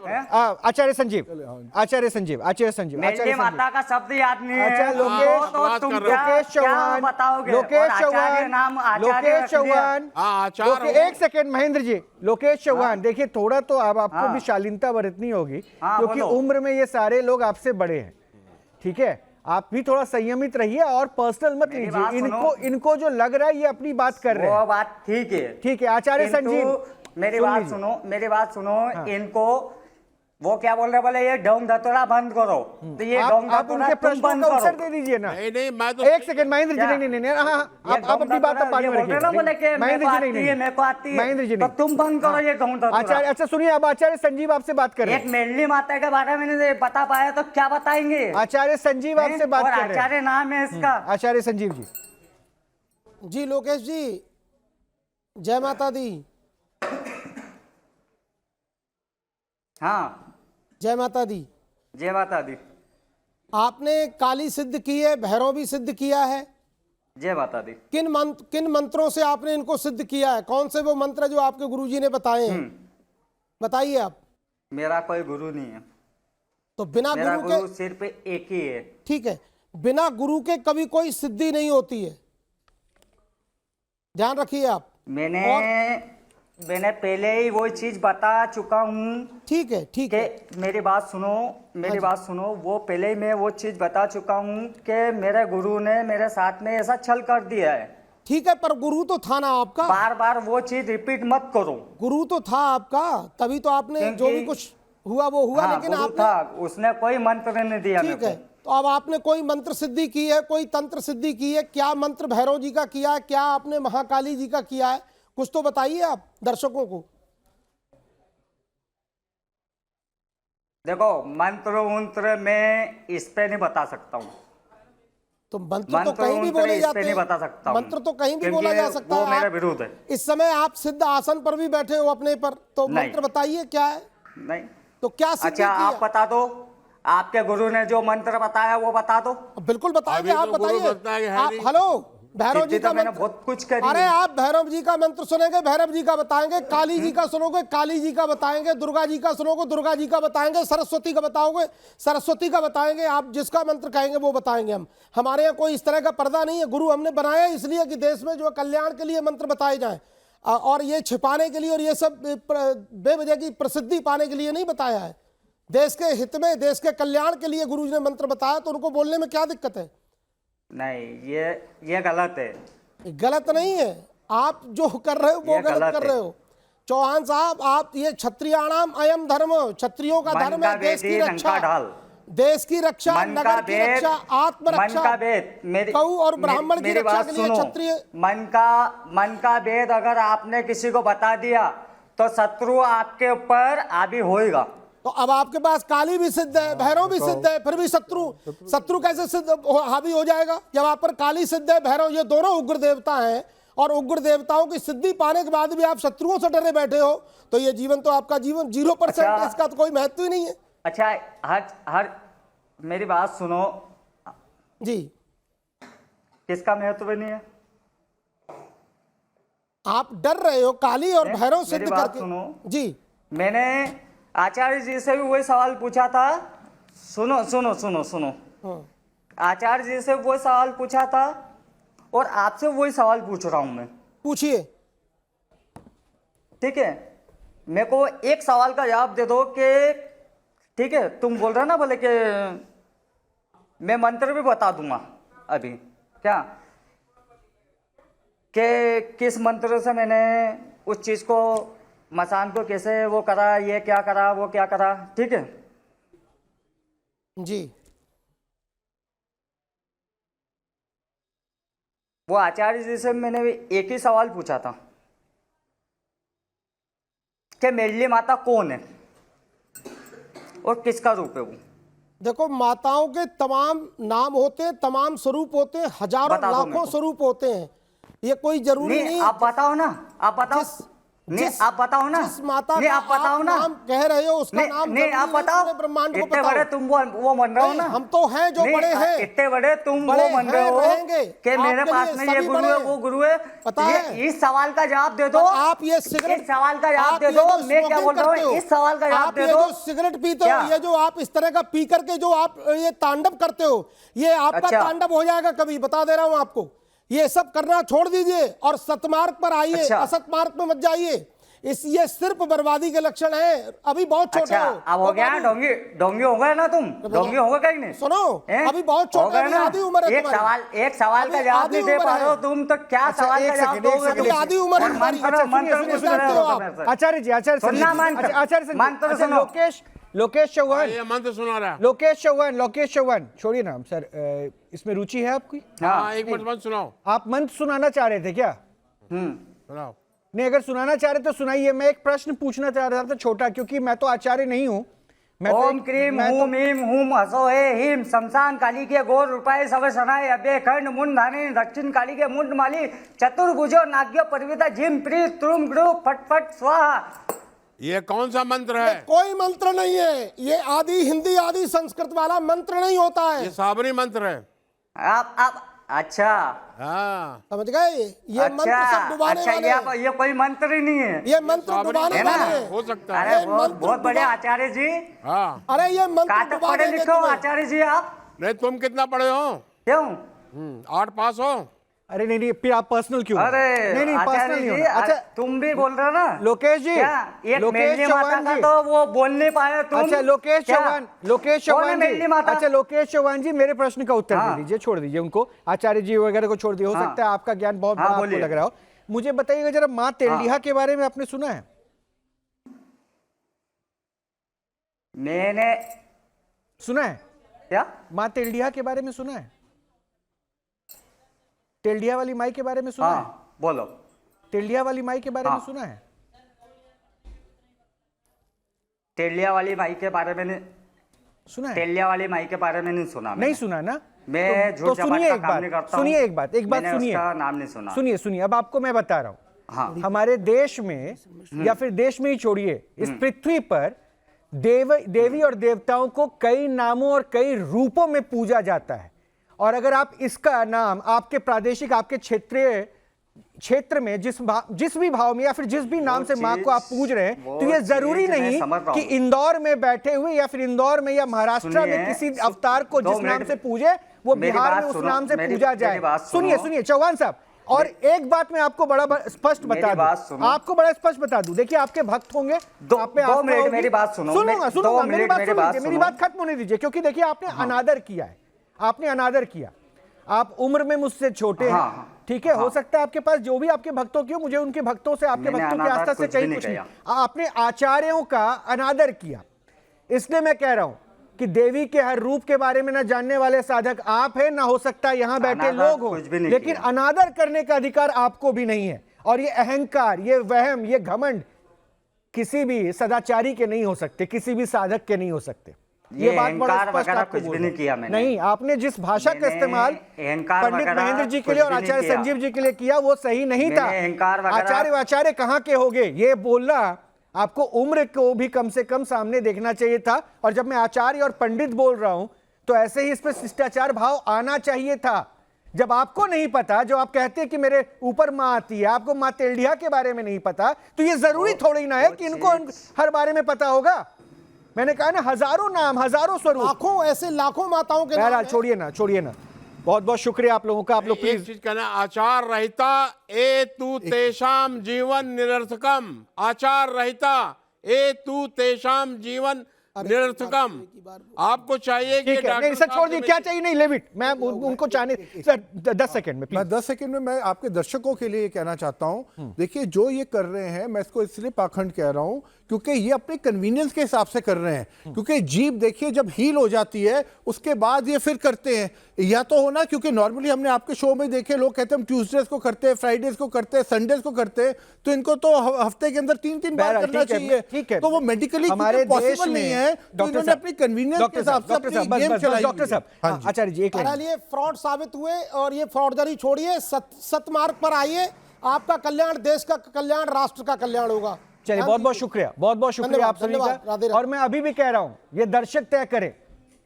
आचार्य संजीव मेरी माता का शब्द याद नहीं है। अच्छा, लोकेश- तो तुम लोकेश लोकेश चौहान, बताओगे? लोकेश और आचार्य चौहान, नाम आचार्य लोकेश रख दिया। चौहान, हाँ, आचार्य हो। एक सेकेंड महेंद्र जी, लोकेश चौहान, देखिए थोड़ा तो अब आपको भी शालीनता बरतनी होगी, हाँ, क्योंकि बोलो। उम्र में ये सारे लोग आपसे बड़े हैं, ठीक है? आप भी थोड़ा संयमित रहिए और पर्सनल मत मेरी बात लीजिए। सुनो। इनको जो लग रहा है ये अपनी बात कर रहे वो हैं। बात ठीक है। ठीक है, आचार्य किंतु संजीव मेरी सुन बात लीजिए। सुनो, मेरी बात सुनो। इनको वो क्या बोल रहे, बोले ये ढोंग धतोरा बंद करो। तो ये ढोंग आप धतोरा उनके तुम प्रश्नों बंद का उत्तर करो। दे दीजिए ना। नहीं मैं तो एक सेकंड महेंद्र जी, क्या? नहीं, हाँ, ये आप ढोंग अपनी बात धतोरा आप पानी ये में बोल रहे ना, बोले कि रखिए। मेरे महेंद्र को जी आती है, नहीं, मेरे को आती है। महेंद्र जी तो नहीं। तुम बंद करो ये ढोंग धतोरा। आचार्य, अच्छा सुनिए, अब आचार्य संजीव आपसे बात कर रहे एक हैं। मेरली माता के बारे में नहीं बता पाया तो क्या बताएंगे? आचार्य संजीव आपसे बात और कर रहे हैं। आचार्य नाम है इसका। आचार्य संजीव जी, जी लोकेश जी, जय माता दी। हाँ, जय माता दी। जय माता दी। आपने काली सिद्ध की है, भैरव भी सिद्ध किया है। जय माता दी। किन मंत्रों से आपने इनको सिद्ध किया है? कौन से वो मंत्र जो आपके गुरुजी ने बताए हैं? बताइए आप। मेरा कोई गुरु नहीं है। तो बिना मेरा गुरु के, गुरु सिर्फ एक ही है। ठीक है, बिना गुरु के कभी कोई सिद्धि नहीं होती है, ध्यान रखिए आप। मैंने पहले ही वो चीज बता चुका हूँ ठीक है, ठीक कि है, मेरी बात सुनो, वो पहले ही मैं वो चीज बता चुका हूँ कि मेरे गुरु ने मेरे साथ में ऐसा छल कर दिया है। ठीक है, पर गुरु तो था ना आपका। बार बार वो चीज रिपीट मत करो। गुरु तो था आपका, तभी तो आपने जो भी क्योंकि- कुछ हुआ वो हुआ। हाँ, लेकिन गुरु आपने, था, उसने कोई मंत्र नहीं दिया ठीक मेरे है, को। तो अब आपने कोई मंत्र सिद्धि की है, कोई तंत्र सिद्धि की है? क्या मंत्र भैरव जी का किया है? क्या आपने महाकाली जी का किया है? कुछ तो बताइए आप दर्शकों को। देखो, मंत्र मैं इस पे नहीं बता सकता हूँ। तो मंत्र तो मंत्र कहीं भी उंत्र बोले इस जाते पे नहीं हैं। बता सकता हूँ। मंत्र तो कहीं भी क्योंकि बोला जा सकता वो है। मेरे आप विरुद्ध है। इस समय आप सिद्ध आसन पर भी बैठे हो अपने पर, तो नहीं। मंत्र बताइए क्या है? नहीं। तो क्या सिद्धि अच्छा, की आप है? बता दो। आपके गुरु ने जो मंत्र बताया वो बता दो। बिल्कुल बताएंगे, अभी आप तो गुरु लगता है कि बताइए। है आप नहीं। हेलो, भैरव जी सिद्धि का तो मैंने मंत्र, बहुत कुछ करी अरे है। आप भैरव जी का मंत्र सुनेंगे, भैरव जी का बताएंगे। काली जी का सुनोगे, काली जी का बताएंगे। दुर्गा जी का सुनोगे, दुर्गा जी का बताएंगे। सरस्वती का बताओगे, सरस्वती का बताएंगे। आप जिसका मंत्र कहेंगे वो बताएंगे हम। हमारे यहाँ कोई इस तरह का पर्दा नहीं है। गुरु हमने बनाया इसलिए कि देश में जो कल्याण के लिए मंत्र बताए जाएं, और ये छिपाने के लिए और ये सब बेवजह की प्रसिद्धि पाने के लिए नहीं बताया है। देश के हित में, देश के कल्याण के लिए गुरु जी ने मंत्र बताया, तो उनको बोलने में क्या दिक्कत है? नहीं, ये गलत है। गलत नहीं है, आप जो कर रहे हो वो ये गलत गलत कर है। रहे हो। चौहान साहब, आप ये क्षत्रियाणाम अयम धर्म, क्षत्रियों का मन धर्म का है देश की वेदी, रक्षा, लंका ढाल। देश की रक्षा, मन का नगर की वेद, रक्षा, आत्मरक्षा। मन का वेद, गऊ और ब्राह्मण की मेरी रक्षा बात के लिए सुनो। क्षत्रिय। मन का वेद अगर आपने किसी को बता दिया तो शत्रु आपके ऊपर हावी होएगा। तो अब आपके पास काली भी सिद्ध है, भैरव भी सिद्ध है, फिर भी शत्रु कैसे सिद्ध हावी हो जाएगा? जब आप पर काली सिद्ध है, भैरव, ये दोनों उग्र देवता हैं, और उग्र देवताओं की सिद्धि पाने के बाद भी आप शत्रुओं से डरे बैठे हो, तो ये जीवन तो आपका जीवन 0%, अच्छा। इसका तो कोई महत्व ही नहीं है। अच्छा, हर मेरी बात सुनो, जी, किसका महत्व नहीं है? आप डर रहे हो काली और भैरव मेरी सिद्ध बात करके। सुनो। जी, मैंने आचार्य जी से भी वही सवाल पूछा था। सुनो सुनो सुनो सुनो, आचार्य जी से वही सवाल पूछा था और आपसे वही सवाल पूछ रहा हूं मैं। पूछिए। ठीक है, मेरे को एक सवाल का जवाब दे दो कि ठीक है, तुम बोल रहे ना बोले कि मैं मंत्र भी बता दूंगा अभी, क्या कि किस मंत्र से मैंने उस चीज को, मसान को कैसे वो करा, ये क्या करा, वो क्या करा, ठीक है? जी, वो आचार्य जी से मैंने भी एक ही सवाल पूछा था कि मेरी माता कौन है और किसका रूप है वो। देखो, माताओं के तमाम नाम होते हैं, तमाम स्वरूप होते हैं, हजारों बता दो मेरे लाखों को। स्वरूप होते हैं। ये कोई जरूरी नहीं नहीं, है। आप बताओ ना, आप बताओ। नहीं, आप बताओ ना। जिस माता नहीं, का आप बताओ ना। नाम कह रहे हो उसका नहीं, नाम नहीं, जरूरी आप नहीं है, बताओ। पूरे ब्रह्मांड को इतने बताओ। बड़े तुम वो मन रहे हो नहीं, ना। हम तो हैं जो नहीं, बड़े हैं। इतने बड़े तुम बड़े वो मन हैं, रहे हो रहेंगे। कि मेरे आपके पास लिए में ये सभी गुरु बड़े है, हैं। वो गुरु है। पता है। इस सवाल का जवाब दे दो। आप ये सिगरेट, इस सवाल का जवाब आप दे ये दो। जो मैं क्या स्मोकिंग बोल रहा करते हूँ, हो, इस सवाल का जवाब आप दे ये दो। जो सिगरेट पीते हो, क्या? ये जो आप इस तरह का पी करके जो आप ये तांडव करते हो, ये आपका अच्छा। तांडव हो जाएगा कभी, बता दे रहा हूं आपको। ये सब करना छोड़ दीजिए और सतमार्ग पर आइए, अच्छा। असत मार्ग में मत जाइए। ये सिर्फ बर्बादी के लक्षण है। अभी बहुत छोटे अच्छा, हो। अब हो गया डोंगी, डोंगी हो गए ना तुम, डोंगी हो गए कहीं नहीं। सुनो, हैं? अभी बहुत हो छोटे, गए अभी ना? आधी उम्र है एक तुम्हारी। सवाल का अभी जवाब आधी नहीं दे उम्र पा रहे हो है। तुम, तो क्या अच्छा, सवाल एक का जवाब सेकंड, एक दोगे सेकंड, तुम? एक आधी उम्र है और तुम्हारी। मंत्र अच्छा, मंत्र सुनिए, पूछ सुनिए, रहे हो सुनिए, मेरे से। आचार्य जी, आचार्य सुनना संदीप जी, मंत्र। आचार्य संदीप, मंत्र अच्छा, सुनो। लोकेश चौहान, ये मंत्र सुना रहा है। लोकेश चौहान, छोड़िए नाम सर, इसमें रुचि है आपकी? हाँ, एक मिनट मंत्र सुनाओ। आप मंत्र सुनाना चाह रहे थे क्या? सुनाओ। नहीं, अगर सुनाना चाह रहे तो सुनाइए। मैं एक प्रश्न पूछना चाह रहा था छोटा, क्योंकि मैं तो आचार्य नहीं हूं। ओम क्रीम हूम हीम हूम हसो हे हीम शमशान काली के गोर रूपाय सब सनाय अभ्य खंड मुंड धानी दक्षिण काली के मुंड माली चतुर्भुजो नाग्यो परिविता झिम प्री त्रुम ग्रु फट फट स्वाहा। ये कौन सा मंत्र है? कोई मंत्र नहीं है। ये आदि हिंदी आदि संस्कृत वाला मंत्र नहीं होता है। ये साबरी मंत्र है। आप अच्छा, हाँ, समझ गए? ये मंत्र सब डुबाने अच्छा, वाले हैं। ये कोई मंत्र ही नहीं है। ये मंत्र साबरी डुबाने है ना? वाले हैं। हो सकता है। अरे ये बहुत मंत्र बहुत बढ़िया डुबा- आचार्य जी। हाँ, अरे ये मंत्र कहाँ तक डुबा पढ़े देंगे लिखे हो तुम्हें। आचार्य जी आप? नहीं तुम कितना पढ़े हो? क्यों? 8 पास हो? अरे नहीं, फिर आप पर्सनल क्यों? अरे नहीं, पर्सनल आचार्य नहीं जी, होना। अच्छा, तुम भी बोल रहे हो ना लोकेश जी, क्या? एक लोकेश मेरी माता चौहान का जी। तो वो बोल नहीं पाए तुम। अच्छा, लोकेश क्या? चौहान कौन है मेरी जी, माता? अच्छा, लोकेश चौहान जी, मेरे प्रश्न का उत्तर हाँ। दे दीजिए, छोड़ दीजिए उनको, आचार्य जी वगैरह को छोड़ दिए। हो हाँ। सकता है आपका ज्ञान बहुत हाँ, बड़ा आपको बोलिए। लग रहा हो। मुझे बताइएगा जरा, माँ तेल्डिहा के बारे में आपने सुना है? मैंने सुना है? क्या? माँ तेल्डिहा के बारे में सुना है? तेल्डिहा वाली माई के बारे में सुना है? हाँ बोलो। तेल्डिहा वाली माई के बारे में हाँ। सुना है? टेलिया वाली माई के बारे में नहीं, सुना है? टेलिया वाली माई के बारे में नहीं सुना नहीं मैंने। सुना ना? मैं तो झूठ सुनिए चपाट का एक काम बात, नहीं करता सुनिए हूँ। एक बात, एक बात मैंने सुनिए, उसका नाम नहीं सुना। सुनिए, अब आपको मैं बता रहा हूं। हाँ। हमारे देश में, या फिर देश में ही छोड़िए, इस पृथ्वी पर देवी और देवताओं को कई नामों और कई रूपों में पूजा जाता है। और अगर आप इसका नाम आपके प्रादेशिक, आपके क्षेत्र में जिस भी भाव में या फिर जिस भी नाम से मां को आप पूज रहे हैं, तो ये जरूरी नहीं कि इंदौर में बैठे हुए या फिर इंदौर में या महाराष्ट्र में किसी अवतार को जिस नाम से पूजे, वो बिहार में उस नाम से पूजा जाए। सुनिए चौहान साहब, और एक बात मैं आपको बड़ा स्पष्ट बता दूं, आपको बड़ा स्पष्ट बता दूं, देखिए आपके भक्त होंगे, आप में आस्था होगी। मेरी बात सुनो। सुनूंगा, मेरी बात खत्म होने दीजिए, क्योंकि देखिए आपने अनादर किया है, आपने अनादर किया। आप उम्र में मुझसे छोटे हैं, ठीक है, हो सकता है आपके पास जो भी आपके भक्तों की हो, मुझे उनके भक्तों से, आपके भक्तों की आस्था से कहीं कुछ नहीं। आपने आचार्यों का अनादर किया, इसलिए मैं कह रहा हूं कि देवी के हर रूप के बारे में ना जानने वाले साधक आप हैं, ना हो सकता है यहां बैठे लोग हो, लेकिन अनादर करने का अधिकार आपको भी नहीं है। और ये अहंकार, ये वहम, ये घमंड किसी भी सदाचारी के नहीं हो सकते, किसी भी साधक के नहीं हो सकते। ये बात बड़ा अहंकार स्पष्ट वगैरह आपको कुछ भी बोल नहीं रहा किया हूं। मैंने। नहीं, आपने जिस भाषा का मैंने इस्तेमाल अहंकार पंडित वगैरह महेंद्र जी के कुछ लिए और भी नहीं आचार्य किया। संजीव जी के लिए किया, वो सही नहीं था। मैंने अहंकार वगैरह- आचार्य कहाँ के होगे ये बोलना, आपको उम्र को भी कम से कम सामने देखना चाहिए था। और जब मैं आचार्य और पंडित बोल रहा हूं तो ऐसे ही इस पर शिष्टाचार भाव आना चाहिए था। जब आपको नहीं पता, जो आप कहते हैं कि मेरे ऊपर माँ आती है, आपको माँ तेल्डिया के बारे में नहीं पता, तो ये जरूरी थोड़ी ना है कि इनको हर बारे में पता होगा। मैंने कहा ना, हजारों नाम, हजारों स्वरूप, लाखों ऐसे लाखों माताओं के नाम बहरहाल हैं। छोड़िए ना। बहुत बहुत शुक्रिया आप लोगों का। आप लोग एक प्लीज चीज कहना, आचार रहिता ए तू तेषाम जीवन निरर्थकम, आचार रहिता ए तू तेषाम जीवन निरर्थकम। आपको चाहिए कि ठीक है, नहीं सर छोड़ दीजिए, क्या चाहिए, नहीं लिव इट, मैं उनको चाहने सर 10 सेकंड में मैं प्लीज। 10 सेकंड में मैं आपके दर्शकों के लिए कहना चाहता हूं, देखिए जो ये कर रहे हैं, मैं इसको इसलिए पाखंड कह रहा हूं क्योंकि ये अपने कन्वीनियंस के हिसाब से कर रहे हैं। क्योंकि जीभ देखिए जब हील हो जाती है उसके बाद ये फिर करते हैं, या तो होना, क्योंकि नॉर्मली हमने आपके शो में देखे लोग कहते हैं हम ट्यूसडेज को करते हैं, फ्राइडेज को करते हैं, संडेज को करते हैं, तो इनको तो हफ्ते के अंदर 3-3 बार बहरहाल, करना ठीक है, चाहिए। ठीक है। तो वो मेडिकली हमारे देश पॉसिबल में नहीं है, तो इन्होंने अपनी कन्वीनियंस के हिसाब से अपनी गेम चलाई। डॉक्टर साहब, आचार्य जी एक बहरहाल ये फ्रॉड साबित हुए और ये फ्रॉडजरी छोड़िए, सतमार्ग पर आइए, आपका कल्याण, देश का कल्याण, राष्ट्र का कल्याण होगा। चलिए, बहुत बहुत शुक्रिया, बहुत बहुत शुक्रिया आप सभी धन्यवाद, राधे का। राधे। और मैं अभी भी कह रहा हूं, ये दर्शक तय करें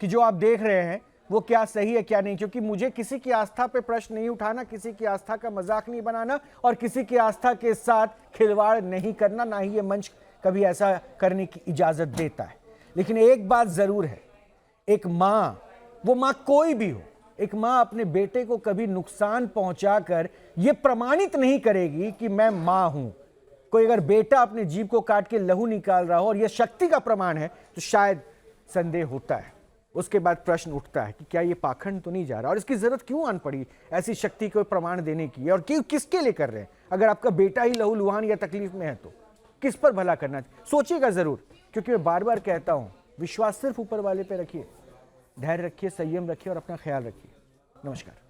कि जो आप देख रहे हैं वो क्या सही है क्या नहीं, क्योंकि मुझे किसी की आस्था पे प्रश्न नहीं उठाना, किसी की आस्था का मजाक नहीं बनाना और किसी की आस्था के साथ खिलवाड़ नहीं करना, ना ही ये मंच कभी ऐसा करने की इजाजत देता है। लेकिन एक बात जरूर है, एक माँ, वो माँ कोई भी हो, एक माँ अपने बेटे को कभी नुकसान पहुंचाकर ये प्रमाणित नहीं करेगी कि मैं माँ हूं। कोई अगर बेटा अपने जीभ को काट के लहू निकाल रहा हो और यह शक्ति का प्रमाण है तो शायद संदेह होता है। उसके बाद प्रश्न उठता है कि क्या ये पाखंड तो नहीं जा रहा, और इसकी जरूरत क्यों आन पड़ी ऐसी शक्ति को प्रमाण देने की, और क्यों, किसके लिए कर रहे हैं? अगर आपका बेटा ही लहू लुहान या तकलीफ में है तो किस पर भला करना चाहिए, सोचिएगा जरूर। क्योंकि मैं बार बार कहता हूं, विश्वास सिर्फ ऊपर वाले पे रखिए, धैर्य रखिए, संयम रखिए और अपना ख्याल रखिए। नमस्कार।